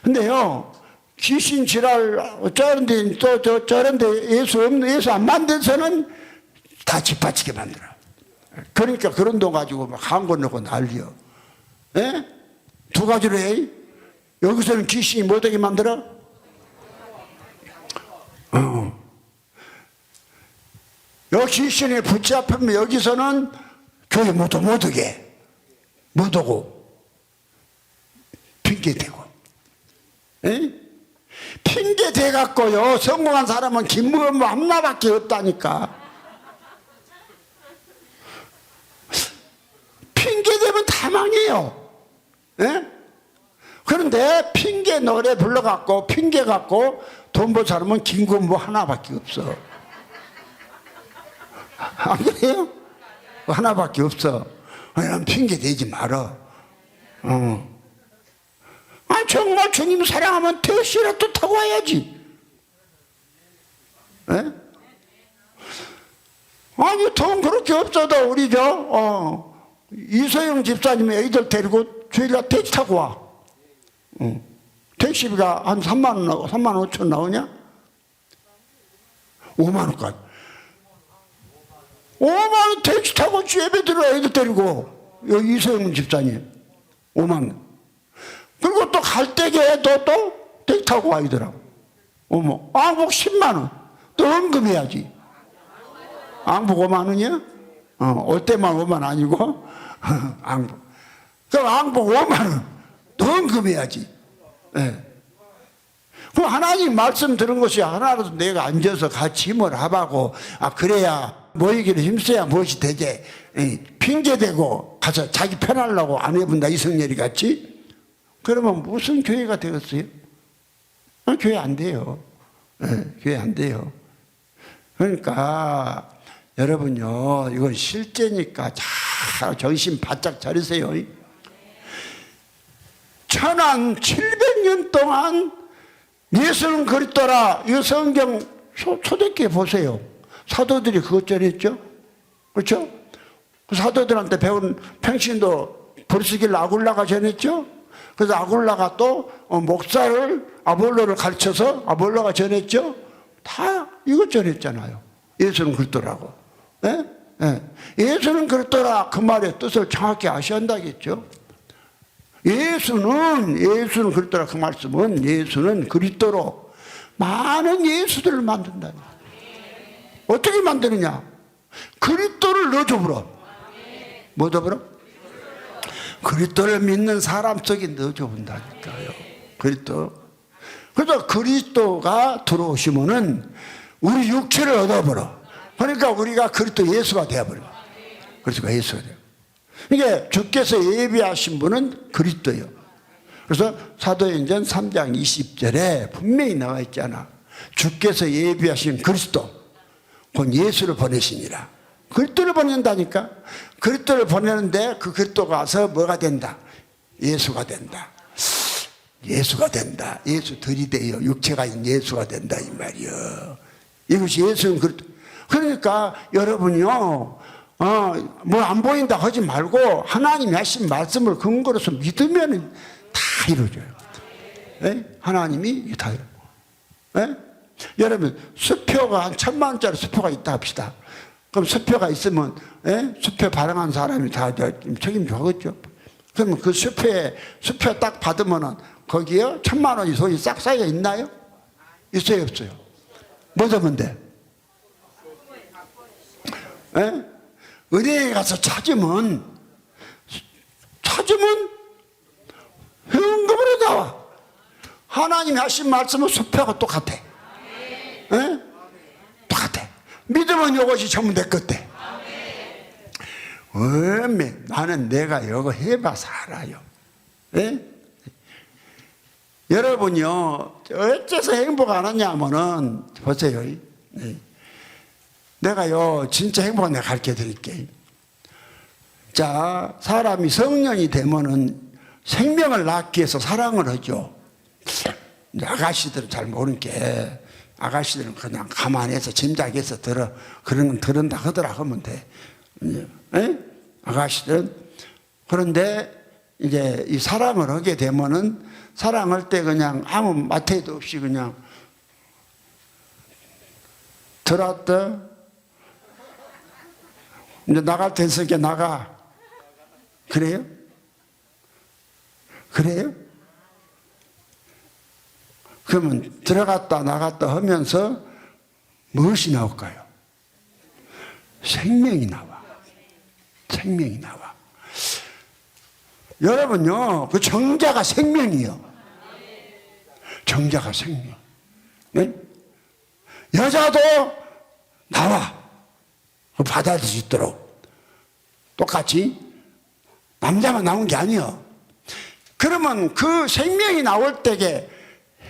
근데요, 귀신 지랄 저런데 또 저런데 예수 없는 예수 안 만들어서는 다 집바치게 만들어. 그러니까 그런 돈 가지고 막 한권 넣고 난리요. 예? 두 가지로 해. 여기서는 귀신이 못하게 만들어. 여기 귀신에 붙잡히면 여기서는 교회 못오게 못오고 핑계 대고. 예? 핑계 대갖고요, 성공한 사람은 김무겸 하나밖에 없다니까. 핑계 대면 다 망해요. 예? 그런데 핑계 노래 불러갖고 핑계 갖고 돈 벌 사람은 김무겸 하나밖에 없어. 안 그래요? 하나밖에 없어. 그냥 핑계 대지 말어. 정말 주님 사랑하면 택시라도 타고 와야지. 에? 아니 돈 그렇게 없어도 우리 이소영 집사님 애들 데리고 주일날 택시 타고 와. 택시비가 한 3만 원, 3만 5천 나오냐? 5만 원까지. 5만 원 택시 타고 예배 들어 애들 데리고 여기 이소영 집사님 5만 원. 그리고 또 갈 때에 또 택시 타고 와이더라고. 어머, 앙복 10만 원. 또 헌금해야지. 앙복 5만 원이야? 올 때만 5만 원 아니고 앙복. 그럼 앙복 5만 원. 또 헌금해야지. 예. 그럼 하나님 말씀 들은 것이 하나라도 내가 앉아서 같이 힘을 합하고, 그래야 모이기를 힘써야 무엇이 되지. 핑계대고 가서 자기 편하려고 안 해본다 이성열이 같이. 그러면 무슨 교회가 되겠어요? 교회 안 돼요. 교회 안 돼요. 그러니까 여러분요, 이건 실제니까 잘 정신 바짝 차리세요. 1700년 동안 예수는 그리스도라. 이 성경 초대교회 보세요. 사도들이 그것 전했죠. 그렇죠? 그 사도들한테 배운 평신도 브리스길라 아굴라가 전했죠. 그래서 아굴라가 또 목사를 아볼로를 가르쳐서 아볼로가 전했죠. 다 이것 전했잖아요. 예수는 그리스도라고. 예? 예. 예수는 그리스도라 그 말의 뜻을 정확히 아셔야 한다겠죠. 예수는 그리스도라 그 말씀은 예수는 그리스도로 많은 예수들을 만든다. 어떻게 만드느냐? 그리스도를 넣어줘버려. 뭐 줘버려? 그리스도를 믿는 사람 속에 넣어줘본다니까요. 그리스도. 그래서 그리스도가 들어오시면은 우리 육체를 얻어버려. 그러니까 우리가 그리스도 예수가 되어버려. 그리스도가 예수가 돼요. 이게 주께서 예비하신 분은 그리스도예요. 그래서 사도행전 3장 20절에 분명히 나와 있잖아. 주께서 예비하신 그리스도, 곧 예수를 보내시니라. 그리스도를 보낸다니까. 그리스도를 보내는데 그 그리스도가 와서 뭐가 된다? 예수가 된다. 예수가 된다. 예수 들이대요. 육체가 인 예수가 된다 이 말이요. 이것이 예수는 그러니까 여러분이요. 뭐 안 보인다 하지 말고 하나님이 하신 말씀을 근거로서 믿으면 다 이루어져요. 예? 하나님이 다 이루어져요. 예? 여러분 수표가 한 1,000만 원짜리 수표가 있다 합시다. 그럼 수표가 있으면 예? 수표 발행한 사람이 다 책임져 하겠죠. 그러면 그 수표 딱 받으면은 거기에 1,000만 원이 손이 싹 쌓여 있나요? 있어요, 없어요? 뭐 하면 돼? 예? 은행에 가서 찾으면 현금으로 나와. 하나님이 하신 말씀은 수표가 똑같아. 예? 똑같아. 믿으면 이것이 전부 내 것대. 나는 내가 이거 해봐서 알아요. 예? 여러분요, 어째서 행복 안 하냐면은, 보세요. 예. 내가요, 진짜 행복한 내가 가르쳐 드릴게요. 자, 사람이 성년이 되면은 생명을 낳기 위해서 사랑을 하죠. 아가씨들은 잘 모르는 게, 아가씨들은 그냥 가만히서 짐작해서 그런 건 들은다 하더라 하면 돼. 에? 아가씨들은. 그런데 이제 이 사랑을 하게 되면은 사랑할 때 그냥 아무 마태도 없이 그냥 들어왔다. 이제 나갈 테니까 나가. 그래요? 그래요? 그러면 들어갔다 나갔다 하면서 무엇이 나올까요? 생명이 나와. 생명이 나와. 여러분요, 그 정자가 생명이요. 정자가 생명. 네? 여자도 나와. 받아들일 수 있도록. 똑같이 남자만 나온 게 아니요. 그러면 그 생명이 나올 때에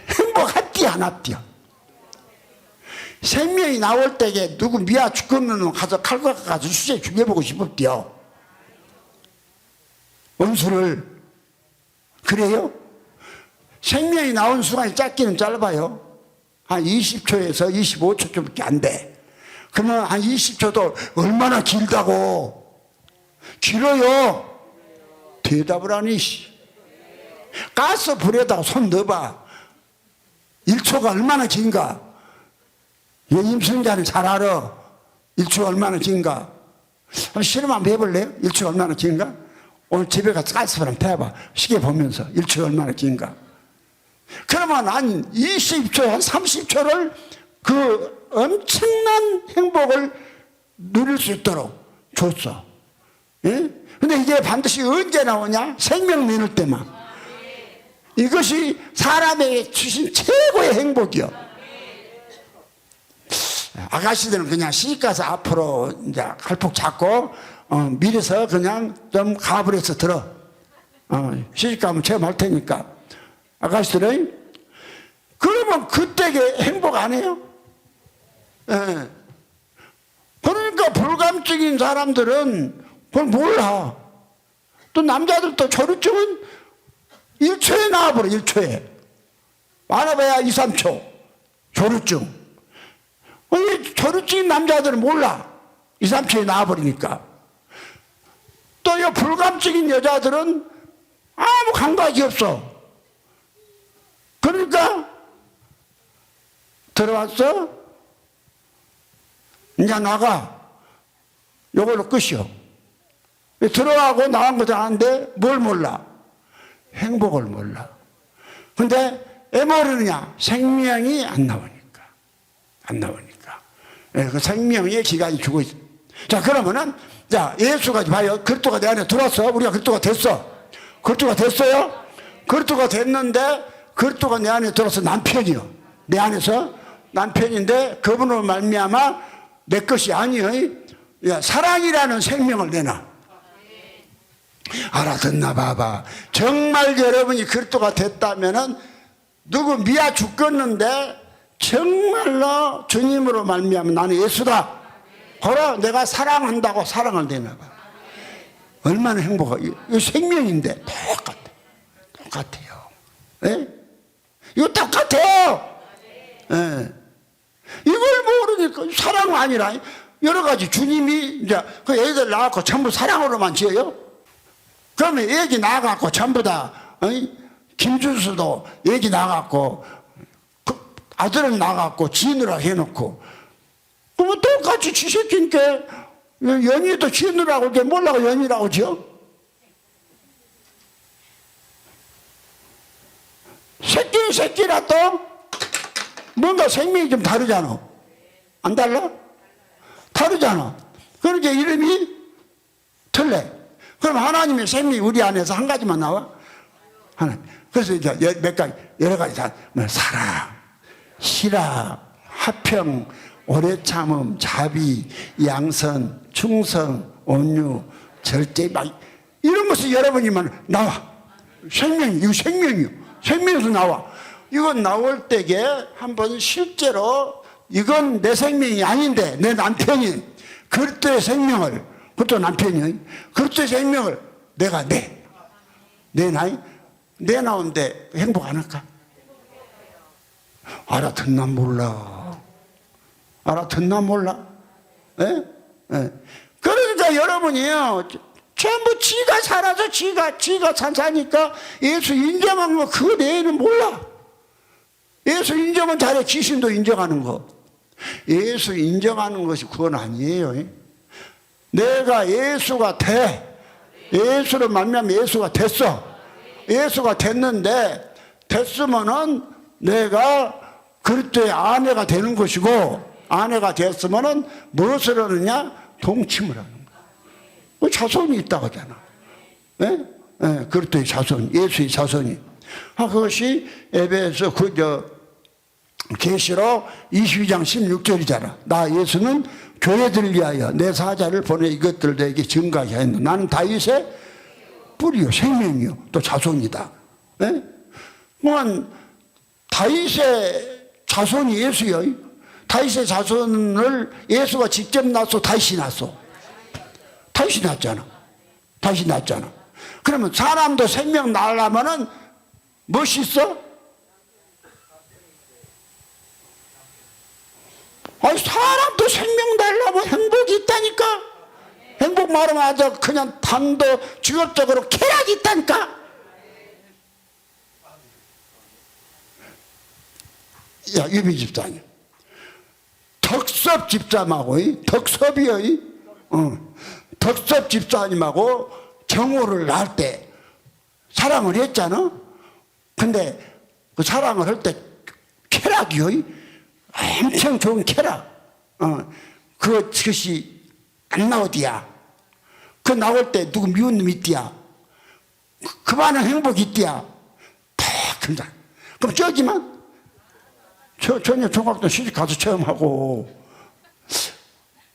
행복했디 안 했디요? 생명이 나올 때에 누구 미아 죽으면 가서 칼과 가서 수제 죽여보고 싶었디요. 원수를. 그래요? 생명이 나온 순간이 짧기는 짧아요. 한 20초에서 25초밖에 안 돼. 그러면 한 20초도 얼마나 길다고. 길어요. 대답을 하니. 가스 불에다가 손 넣어봐. 1초가 얼마나 긴가. 임승자는 잘 알아. 1초가 얼마나 긴가. 실험 한번 해볼래요? 1초가 얼마나 긴가? 오늘 집에 가서 가스불 한번 태워봐. 시계 보면서 1초가 얼마나 긴가. 그러면 한 20초, 한 30초를 그 엄청난 행복을 누릴 수 있도록 줬어. 예? 근데 이게 반드시 언제 나오냐? 생명 내놓을 때만. 이것이 사람에게 주신 최고의 행복이요. 아가씨들은 그냥 시집가서 앞으로 이제 갈폭 잡고 미리서 그냥 좀 가불해서 들어. 시집가면 체험할 테니까. 아가씨들은 그러면 그때게 행복 안 해요? 예. 그러니까 불감증인 사람들은 그걸 몰라. 또 남자들도 조루증은 1초에 나와버려. 1초에 많아봐야 2, 3초 조루증. 조루증인 남자들은 몰라. 2, 3초에 나와버리니까. 또 이 불감증인 여자들은 아무 감각이 없어. 그러니까 들어왔어? 이제 나가. 요걸로 끝이요. 들어가고 나간 것도 아는데 뭘 몰라? 행복을 몰라. 근데 왜 모르느냐? 생명이 안 나오니까. 안 나오니까. 그 생명의 기간이 주고 있어. 자, 그러면은, 자, 예수가 봐요. 그리스도가 내 안에 들어왔어. 우리가 그리스도가 됐어. 그리스도가 됐어요? 그리스도가 됐는데, 그리스도가 내 안에 들어서 남편이요. 내 안에서 남편인데, 그분으로 말미암아 내 것이 아니요. 사랑이라는 생명을 내놔. 알아듣나 봐봐. 정말 여러분이 그리스도가 됐다면은 누구 미아 죽겠는데 정말로 주님으로 말미암아 나는 예수다. 그러 내가 사랑한다고 사랑을 내놔 봐. 얼마나 행복해. 이 생명인데 똑같아요. 예? 이거 똑같아요. 예. 이걸 모르니까 사랑 아니라 여러 가지 주님이 이제 그 애들 낳았고 전부 사랑으로만 지어요? 그러면 애기 낳아갖고 전부 다 김준수도 애기 낳아갖고 그 아들은 낳아갖고 지느라 해놓고 그러면 똑같이 지새끼니까 연희도 지느라고 이게 몰라고 연희라고 지어? 새끼는 새끼라도 뭔가 생명이 좀 다르잖아. 안 달라? 다르잖아. 그러니까 이름이 틀려. 그럼 하나님의 생명이 우리 안에서 한 가지만 나와? 하나. 그래서 이제 몇 가지, 여러 가지 다, 뭐 사랑, 희락, 화평, 오래 참음, 자비, 양선, 충성, 온유, 절제, 막 이런 것이 여러분이면 나와. 생명이, 이거 생명이요. 생명에서 나와. 이건 나올 때에 한번 실제로 이건 내 생명이 아닌데 내 남편이 그리스도의 생명을, 그것도 남편이 그리스도의 생명을 내가 내 나이 내나온데 행복 안 할까? 알아듣나 몰라. 알아듣나 몰라? 예? 예. 그러니까 여러분이요 전부 지가 살아서 지가 산사니까 예수 인정한 거 그 내에는 몰라. 예수 인정은 잘해. 귀신도 인정하는 거. 예수 인정하는 것이 그건 아니에요. 내가 예수가 돼. 예수를 만나면 예수가 됐어. 예수가 됐는데 됐으면은 내가 그리스도의 아내가 되는 것이고 아내가 됐으면은 무엇을 하느냐? 동침을 하는 거야. 자손이 있다고 하잖아. 예? 예, 그리스도의 자손, 예수의 자손이. 그것이 에베소 계시록 22장 16절이잖아. 나 예수는 교회들을 위하여 내 사자를 보내 이것들 너에게 증가하게 하였노. 나는 다윗의 뿌리요 생명이요 또 자손이다. 예? 그러면 다윗의 자손이 예수요. 다윗의 자손을 예수가 직접 낳았어, 다윗이 낳았어? 다윗이 낳았잖아. 다윗이 낳았잖아. 그러면 사람도 생명 낳으려면은 무엇이 있어? 아니 사람도 생명 달라면 행복이 있다니까. 행복 말하면 아주 그냥 단도 직업적으로 쾌락이 있다니까. 야 유비 집사님 덕섭 집사님하고 덕섭이요 덕섭 집사님하고 정호를 낳을 때 사랑을 했잖아. 근데 그 사랑을 할 때 쾌락이요 엄청 좋은 쾌락 그것이 안 나오디야. 그 나올 때 누구 미운 놈 있디야. 그만한 행복이 있디야. 다 큰다. 그럼 저기만 전혀 종합도 시집 가서 체험하고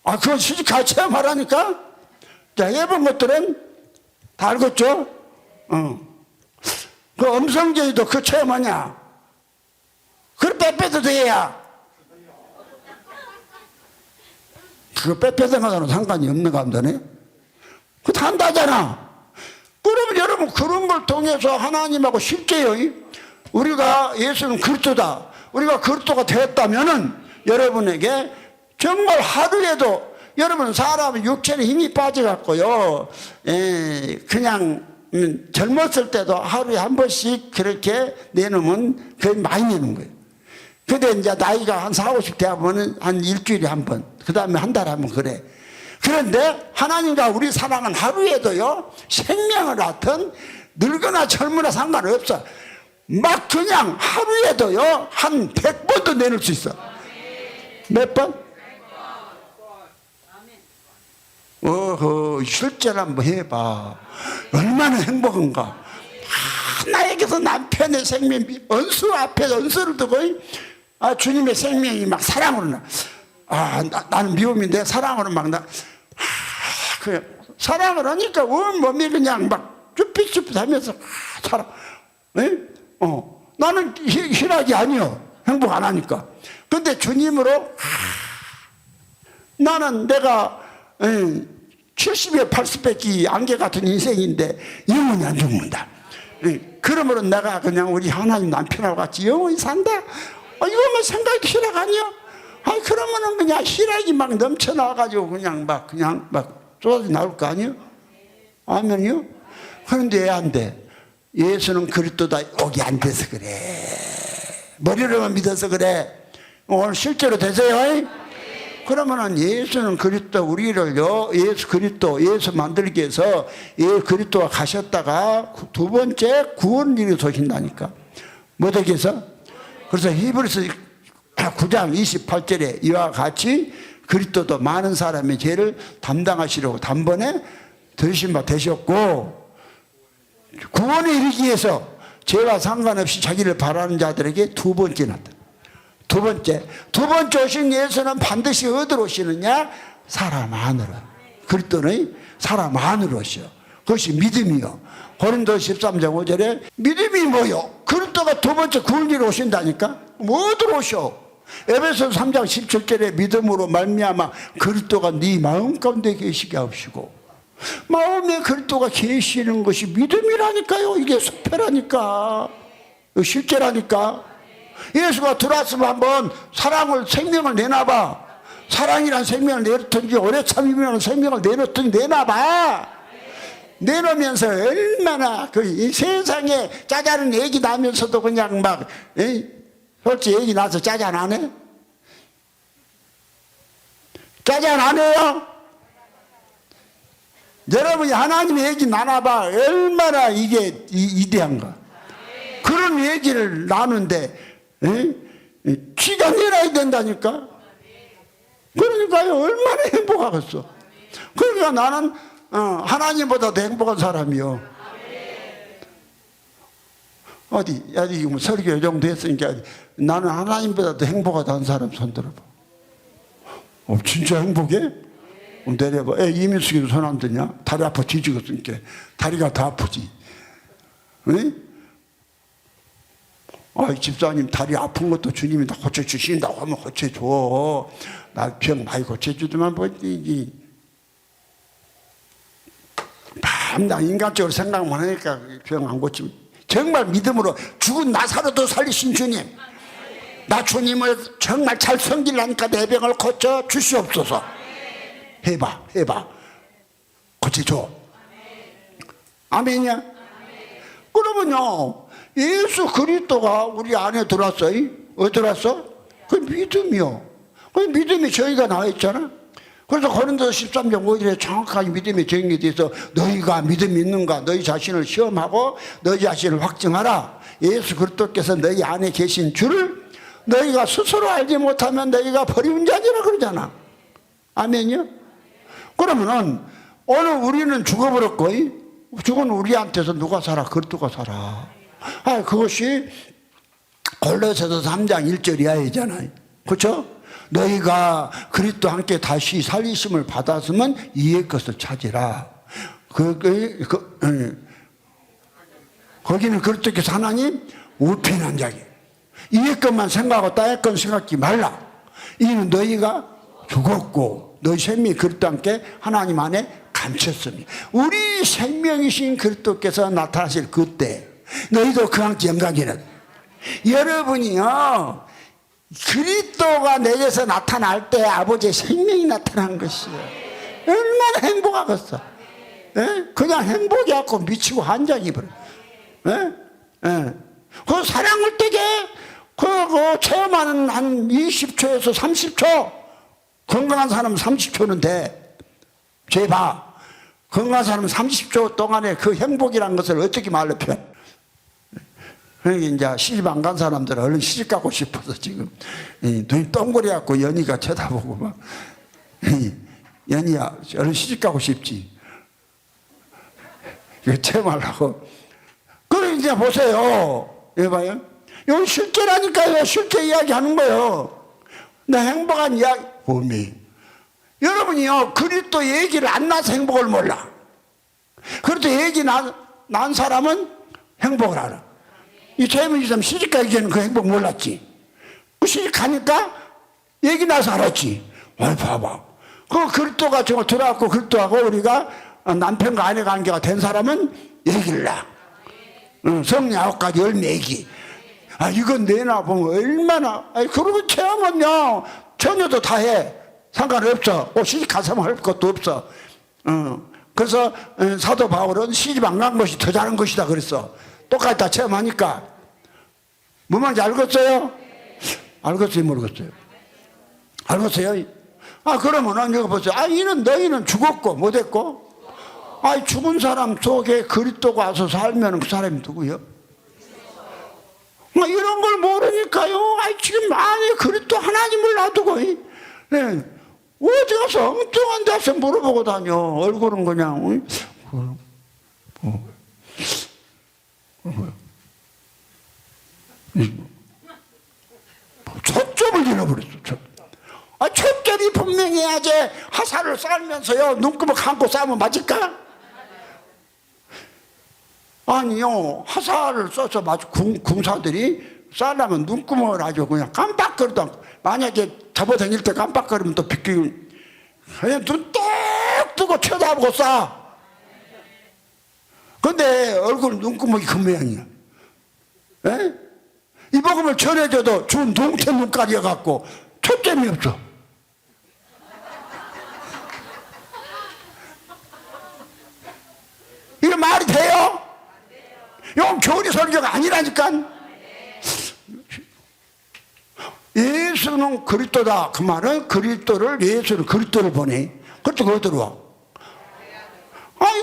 그건 시집 가서 체험하라니까. 자 해본 것들은 다 알겠죠? 그 음성제의도 그 체험하냐? 그걸 빼빼도 돼야. 그거 빼빼생하고는 상관이 없는 감자네. 그거 다 한다잖아. 그러면 여러분 그런 걸 통해서 하나님하고 쉽게요. 우리가 예수는 그리스도다. 우리가 그리스도가 되었다면은 여러분에게 정말 하루에도 여러분 사람은 육체에 힘이 빠져갖고요. 그냥 젊었을 때도 하루에 한 번씩 그렇게 내놓으면 그게 많이 내는 거예요. 근데 이제 나이가 한 40, 50대 하면은 한 일주일에 한 번, 그 다음에 한 달에 한 번 그래. 그런데 하나님과 우리 사랑은 하루에도요, 생명을 낳든 늙거나 젊으나 상관없어. 막 그냥 하루에도요, 한 100번도 내놓을 수 있어. 몇 번? 실제로 한번 해봐. 얼마나 행복한가. 나에게서 남편의 생명이 언수 앞에 언수를 두고 주님의 생명이 막 사랑으로 나는 미움인데 사랑으로 막 사랑을 하니까 온 몸이 그냥 막 쭈삣쭈삣하면서 사랑. 나는 희락이 아니요. 행복 안 하니까. 근데 주님으로 나는 내가 70에 80밖에 안개 같은 인생인데 영원히 안 죽는다. 그러므로 내가 그냥 우리 하나님 남편하고 같이 영원히 산다. 이거만 생각이 희락 아니야? 그러면은 그냥 희락이 막 넘쳐나가지고 그냥 막 쏟아져 나올 거 아니야? 아멘이요? 그런데 왜 안 돼? 예수는 그리스도다. 여기 안 돼서 그래. 머리로만 믿어서 그래. 오늘 실제로 되세요? 그러면은 예수는 그리스도, 우리를요, 예수 그리스도, 예수 만들기 위해서 그리스도가 가셨다가 두 번째 구원을 이루소신다니까. 뭐 되기 위해서? 그래서 히브리서 9장 28절에 이와 같이 그리스도도 많은 사람의 죄를 담당하시려고 단번에 들으신 바 되셨고, 구원에 이르기 위해서 죄와 상관없이 자기를 바라는 자들에게 두 번째 나타나. 두 번째 오신 예수는 반드시 어디로 오시느냐? 사람 안으로. 그리스도는 사람 안으로 오셔. 그것이 믿음이요. 고린도서 13장 5절에 믿음이 뭐요? 그리스도가 두 번째 구원으로 오신다니까? 어디로 오셔? 에베소서 3장 17절에 믿음으로 말미암아 그리스도가 네 마음 가운데 계시게 하시고, 마음에 그리스도가 계시는 것이 믿음이라니까요. 이게 속표라니까. 실제라니까. 예수가 들어왔으면 한번 생명을 내놔봐. 사랑이란 생명을 내놓든지 오래 참으면 생명을 내놓든지 내놔봐. 내놓으면서 얼마나 이 세상에 짜자는 얘기 나면서도 그냥 막 솔직히 얘기 나서 짜잔 안 해? 짜잔 안 해요? 여러분이 하나님의 얘기 나눠봐. 얼마나 이게 이대한가. 그런 얘기를 나누는데 기가 내려야 된다니까. 그러니까요, 얼마나 행복하겠어. 그러니까 나는 하나님보다 더 행복한 사람이요. 어디 뭐 설교 이 정도 했으니까 나는 하나님보다 더 행복하다는 사람 손 들어봐. 진짜 행복해? 내려봐. 이민숙이도 손 안 드냐? 다리 아파 뒤지겠으니까. 다리가 더 아프지. 집사님 다리 아픈 것도 주님이 다 고쳐주신다고 하면 고쳐줘. 나 병 많이 고쳐주더만 뭐지. 밤낮 인간적으로 생각만 하니까 병 안 고치면. 정말 믿음으로 죽은 나사로도 살리신 주님, 나 주님을 정말 잘 섬기려니까 내 병을 고쳐 주시옵소서. 해봐 고쳐줘. 아멘이야? 그러면요, 예수 그리스도가 우리 안에 들어왔어요. 어디 들어왔어? 그 믿음이요. 그 믿음이 저희가 나와 있잖아. 그래서 고린도서 13장 5절에 정확하게 믿음의 정의에 대해서 너희가 믿음이 있는가 너희 자신을 시험하고 너희 자신을 확증하라. 예수 그리스도께서 너희 안에 계신 줄을 너희가 스스로 알지 못하면 너희가 버리운 자니라 그러잖아. 아멘이요? 그러면은 오늘 우리는 죽어버렸고, 죽은 우리한테서 누가 살아? 그리스도가 살아. 그것이 골로새서 3장 1절 이하이잖아요. 그렇죠? 너희가 그리스도와 함께 다시 살리심을 받았으면 이의 것을 찾으라. 거기는 그리스도께서 하나님 우편한 자기. 이의 것만 생각하고 땅의 것 생각하지 말라. 이는 너희가 죽었고 너희 생명이 그리스도와 함께 하나님 안에 감췄으니 우리 생명이신 그리스도께서 나타나실 그때 너희도 그와 함께 영광이는. 여러분이요, 그리스도가 내게서 나타날 때 아버지의 생명이 나타난 것이에요. 얼마나 행복하겠어. 그냥 행복이 갖고 미치고 한장이 버려. 그 사랑을 되게 그 체험하는 한 20초에서 30초. 건강한 사람은 30초는 돼. 제발 건강한 사람은 30초 동안에 그 행복이라는 것을 어떻게 말로 표현? 그러니까 이제 시집 안 간 사람들은 얼른 시집 가고 싶어서 지금 눈이 동그래 갖고 연희가 쳐다보고 막 연희야 얼른 시집 가고 싶지. 이거 체험하려고. 그럼 이제 보세요. 여봐요. 이건 실제라니까요. 실제 이야기 하는 거예요. 나 행복한 이야기. 봄이. 여러분이요, 그리스도 얘기를 안 나서 행복을 몰라. 그리스도 얘기 난 사람은 행복을 알아. 이 젊은 사람 시집 가기 전에 그 행복 몰랐지. 그 시집 가니까 얘기 나서 알았지. 봐봐. 그 그리스도가 저거 들어왔고 그리스도하고 우리가 남편과 아내 관계가 된 사람은 얘기를 나. 성령 9가지 열매기. 이건 내나 보면 얼마나, 그러고 체험은요, 처녀도 다 해. 상관없어. 시집 가서만 할 것도 없어. 그래서 사도 바울은 시집 안 간 것이 더 잘한 것이다 그랬어. 똑같이 다 체험하니까. 뭔 말인지 알겠어요? 알겠어요, 모르겠어요? 알겠어요? 그러면은 여기 보세요. 너희는 죽었고 못했고, 죽은 사람 속에 그리스도가 와서 살면 그 사람이 누구요? 이런 걸 모르니까요. 지금 안에 그리스도 하나님을 놔두고, 어디 가서 엉뚱한 데서 물어보고 다녀. 얼굴은 그냥, 초점을 잃어버렸어. 초점이 분명해야지. 화살을 쌀면서요, 눈금을 감고 싸면 맞을까? 아니요, 화살을 써서 군사들이 쌀려면 눈구멍을 아주 그냥 깜빡거리도 않고, 만약에 잡아다닐 때 깜빡거리면 또 비키고, 그냥 눈 똑 뜨고 쳐다보고 쏴. 근데 얼굴 눈구멍이 그 모양이야. 이 복음을 전해줘도 준 동태 눈깔이어갖고 초점이 없어. 이거 말이 돼요? 이건 교리 설교가 아니라니까. 예수는 그리스도다. 그 말은 예수는 그리스도를 보내. 그리스도가 어디로 와?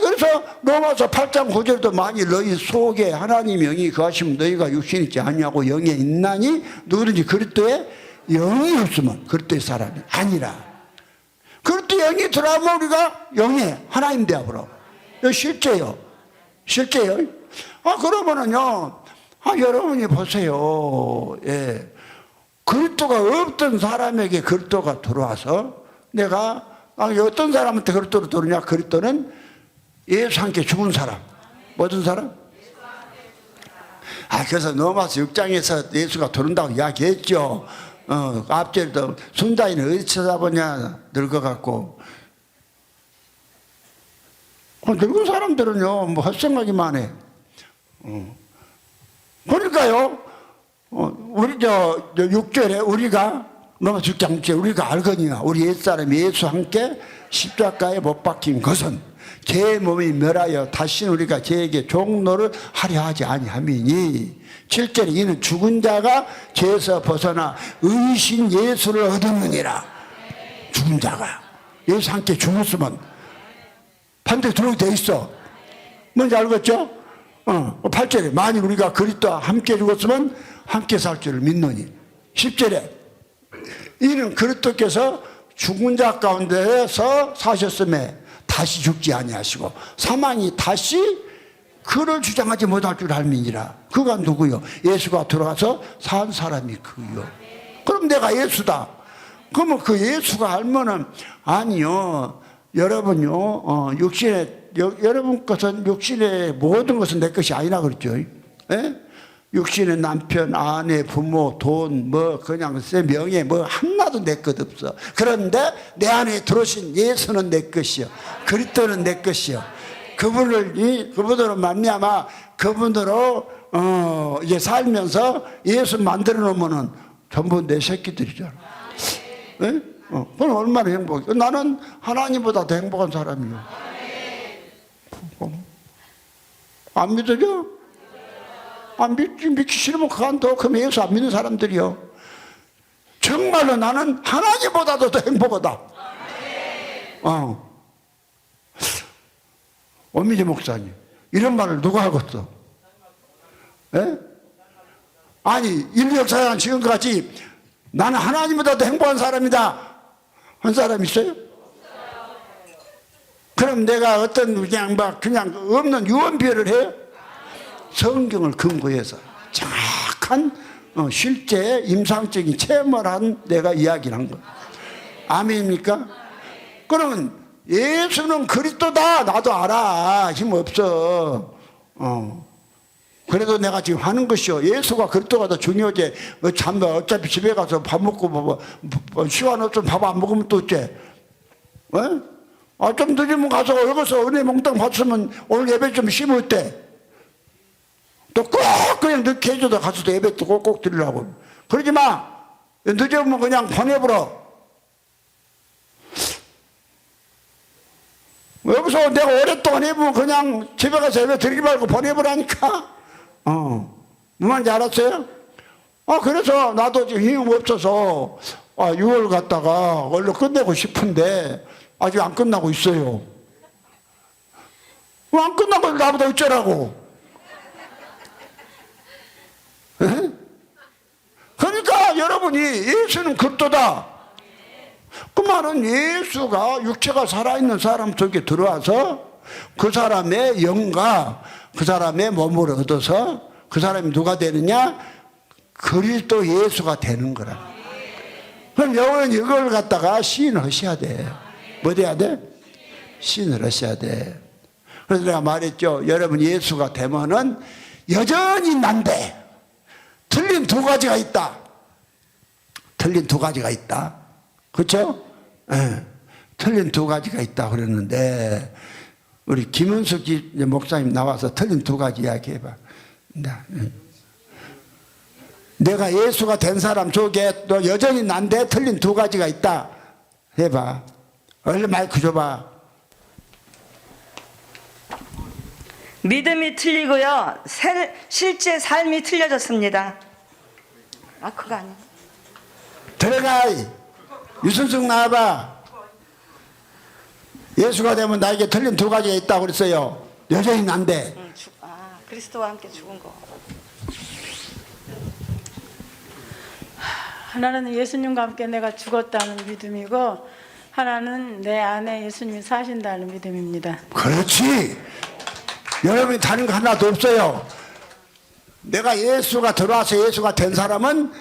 그래서 로마서 8장 9절도 만일 너희 속에 하나님 영이 거하시면 너희가 육신이 있지 아니하고 영에 있나니 누구든지 그리스도에 영이 없으면 그리스도의 사람이 아니라. 그리스도 영이 들어가면 우리가 영에 하나님 되어버려. 이거 실제요. 그러면은요, 여러분이 보세요. 그리스도가 없던 사람에게 그리스도가 들어와서 내가 어떤 사람한테 그리스도로 들어오냐? 그리스도는 예수 함께 죽은 사람. 어떤 사람? 그래서 로마서 6장에서 예수가 들어온다고 이야기했죠. 앞절도 순자인을 어디 찾아보냐 늙어갖고. 늙은 사람들은요 헛생각이만 해. 그러니까요, 우리 6절에 우리가 로마서 6장 6절에 우리가 알거니와 우리 옛사람이 예수 함께 십자가에 못 박힌 것은 제 몸이 멸하여 다시 우리가 제에게 종노를 하려 하지 아니함이니. 7절에 이는 죽은 자가 죄에서 벗어나 의신 예수를 얻었느니라. 죽은 자가 예수 함께 죽었으면 반드시 들어오게 돼 있어. 뭔지 알겠죠? 8절에 만일 우리가 그리스도와 함께 죽었으면 함께 살 줄을 믿노니. 10절에 이는 그리스도께서 죽은 자 가운데서 사셨음에 다시 죽지 아니하시고 사망이 다시 그를 주장하지 못할 줄 알미니라. 그가 누구요? 예수가 들어가서 산 사람이 그요. 그럼 내가 예수다. 그러면 그 예수가 알면은 아니요. 여러분요. 여러분 것은 육신의 모든 것은 내 것이 아니라 그랬죠. 육신의 남편, 아내, 부모, 돈, 그냥 명예, 하나도 내 것 없어. 그런데 내 안에 들어오신 예수는 내 것이요. 그리스도는 내 것이요. 그분으로 말미암아 그분으로 이제 살면서 예수 만들어 놓으면은 전부 내 새끼들이잖아. 그럼 얼마나 행복해. 나는 하나님보다 더 행복한 사람이요. 안 믿어져? 믿기 싫으면 그간도. 그럼 예수 안 믿는 사람들이요. 정말로 나는 하나님보다도 더 행복하다. 오미재 목사님, 이런 말을 누가 하겠어? 아니, 인류 역사상 지금까지 나는 하나님보다 더 행복한 사람이다 한 사람 있어요? 그럼 내가 어떤 그냥 없는 유언비어를 해요? 성경을 근거해서 정확한 실제 임상적인 체험을 한 내가 이야기를 한 거예요. 아멘입니까? 그러면 예수는 그리스도다. 나도 알아. 힘없어. 그래도 내가 지금 하는 것이요. 예수가 그리스도가 더 중요하지. 어차피 집에 가서 밥 먹고 시간 없으면 밥 안 먹으면 또 어째? 좀 늦으면 가서 여기서 은혜 몽땅 받으면 오늘 예배 좀 쉬면 어때? 또 꼭 그냥 늦게 해줘도 가서도 예배 또 꼭꼭 드리려고. 그러지 마. 늦으면 그냥 보내버려. 여기서 내가 오랫동안 해보면 그냥 집에 가서 예배 드리지 말고 보내버라니까. 무슨 말인지 알았어요? 그래서 나도 지금 힘이 없어서 6월 갔다가 얼른 끝내고 싶은데 아직 안 끝나고 있어요. 안 끝나고 나보다 어쩌라고. 에? 그러니까 여러분이 예수는 그리스도다. 그 말은 예수가 육체가 살아있는 사람 속에 들어와서 그 사람의 영과 그 사람의 몸을 얻어서 그 사람이 누가 되느냐? 그리스도 예수가 되는 거라. 그럼 여러분 이걸 갖다가 시인을 하셔야 돼. 뭐 돼야 돼? 시인을 하셔야 돼. 그래서 내가 말했죠. 여러분 예수가 되면은 여전히 난데 틀린 두 가지가 있다. 틀린 두 가지가 있다. 그렇죠? 예. 틀린 두 가지가 있다 그랬는데 우리 김은숙 목사님 나와서 틀린 두 가지 이야기해봐. 내가 예수가 된 사람 속에 또 여전히 난데 틀린 두 가지가 있다. 해봐. 얼른 마이크 줘봐. 믿음이 틀리고요. 실제 삶이 틀려졌습니다. 그거 아니야. 들어가. 유순숙 나와봐. 예수가 되면 나에게 틀린 두 가지가 있다고 그랬어요. 여전히 난데. 그리스도와 함께 죽은 거. 하나는 예수님과 함께 내가 죽었다는 믿음이고 하나는 내 안에 예수님이 사신다는 믿음입니다. 그렇지. 여러분이 다른 거 하나도 없어요. 내가 예수가 들어와서 예수가 된 사람은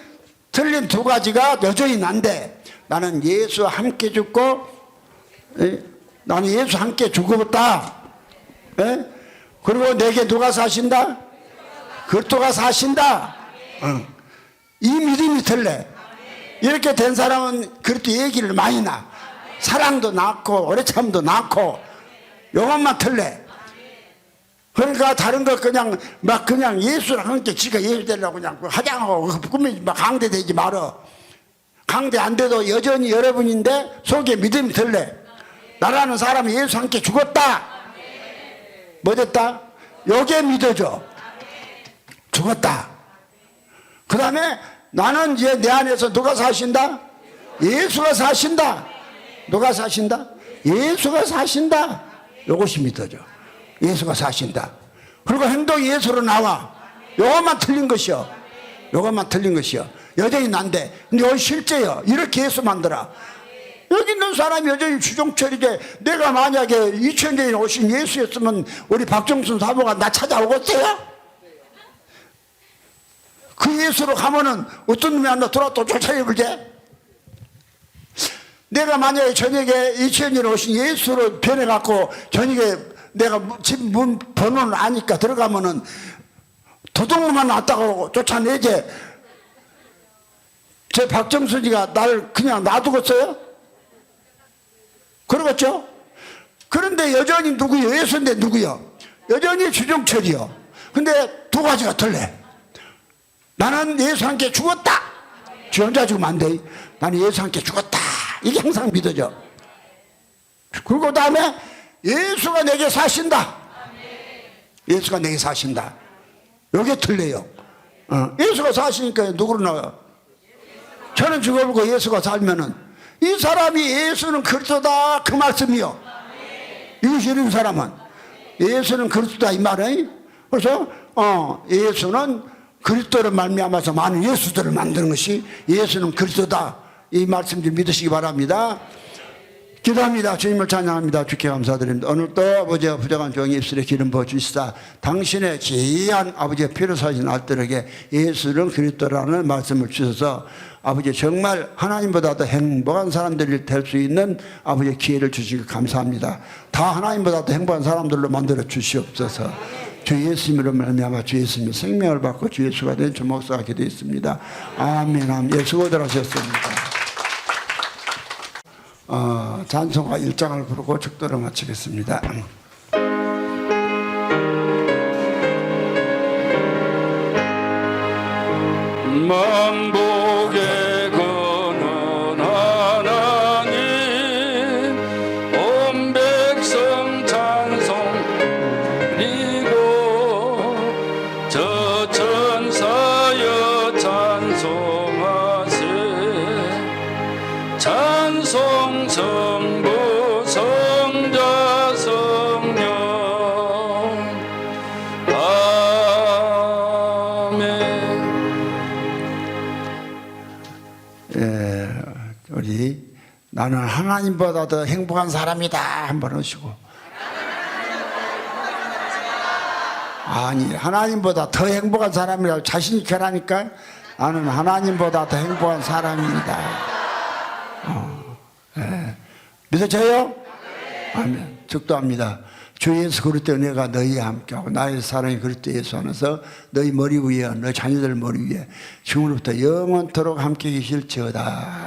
틀린 두 가지가 여전히 난데 나는 예수와 함께 죽고 나는 예수 함께 죽었다. 그리고 내게 누가 사신다? 그리스도가 사신다. 이 믿음이 들래. 이렇게 된 사람은 그리스도 얘기를 많이 나. 사랑도 낳고 오래 참도 낳고 요것만 틀래. 그러니까 다른 거 그냥 막 그냥 예수랑 함께 지가 예수 되려고 그냥 하장하고 꿈이 막 강대되지 말어. 강대 안 돼도 여전히 여러분인데 속에 믿음이 들래. 나라는 사람이 예수 함께 죽었다. 뭐 됐다? 요게 믿어져. 죽었다. 그 다음에 나는 이제 내 안에서 누가 사신다? 예수가 사신다. 누가 사신다? 예수가 사신다. 요것이 믿어져. 예수가 사신다. 그리고 행동이 예수로 나와. 요것만 틀린 것이요. 요것만 틀린 것이요. 여전히 난데. 근데 이건 실제요. 이렇게 예수 만들어. 여기 있는 사람이 여전히 주종철이제 내가 만약에 2000년에 오신 예수였으면 우리 박정순 사모가 나 찾아오겠어요? 그 예수로 가면은 어떤 놈이 하나 돌아 또 쫓아내버리지? 내가 만약에 저녁에 2000년에 오신 예수로 변해갖고 저녁에 내가 집 문 번호를 아니까 들어가면은 도둑놈만 왔다고 쫓아내지. 제 박정순이가 날 그냥 놔두겠어요? 그러겠죠? 그런데 여전히 누구요? 예수인데 누구요? 여전히 주종철이요. 근데 두 가지가 틀래. 나는 예수 함께 죽었다. 지 혼자 죽으면 안 돼. 나는 예수 함께 죽었다. 이게 항상 믿어져. 그리고 다음에 예수가 내게 사신다. 예수가 내게 사신다. 요게 틀려요. 예수가 사시니까 누구로 나와요? 저는 죽어보고 예수가 살면은 이 사람이 예수는 그리스도다 그 말씀이요. 이것이 이런 사람은 예수는 그리스도다 이 말은. 그래서 예수는 그리스도를 말미암아서 많은 예수들을 만드는 것이 예수는 그리스도다 이 말씀 좀 믿으시기 바랍니다. 기도합니다. 주님을 찬양합니다. 주께 감사드립니다. 오늘도 아버지의 부족한 종이 입술에 기름 부어주시사 당신의 귀한 아버지의 피로 사신 아들에게 예수는 그리스도라는 말씀을 주셔서 아버지 정말 하나님보다도 행복한 사람들이 될 수 있는 아버지의 기회를 주시기 감사합니다. 다 하나님보다도 행복한 사람들로 만들어 주시옵소서. 주 예수님으로 말미암아 주 예수님의 생명을 받고 주 예수가 된 주 목사가 기도했습니다. 아멘. 아멘. 예수고들 하셨습니다. 찬송가 1장을 부르고 축도를 마치겠습니다. 만복의 근원 하나님 온 백성 찬송 그리고 저 천사여 찬송하세 찬송 성부 성자 성령 우리 나는 하나님보다 더 행복한 사람이다 한번 하시고. 아니 하나님보다 더 행복한 사람이라고 자신 있게 하라니까. 나는 하나님보다 더 행복한 사람입니다. 믿어져요? 아멘. 축도합니다. 주 예수 그리스도 은혜가 너희와 함께하고 나의 사랑이 그리스도 예수 안에서 너희 머리 위에 너희 자녀들 머리 위에 지금부터 영원토록 함께 계실지어다.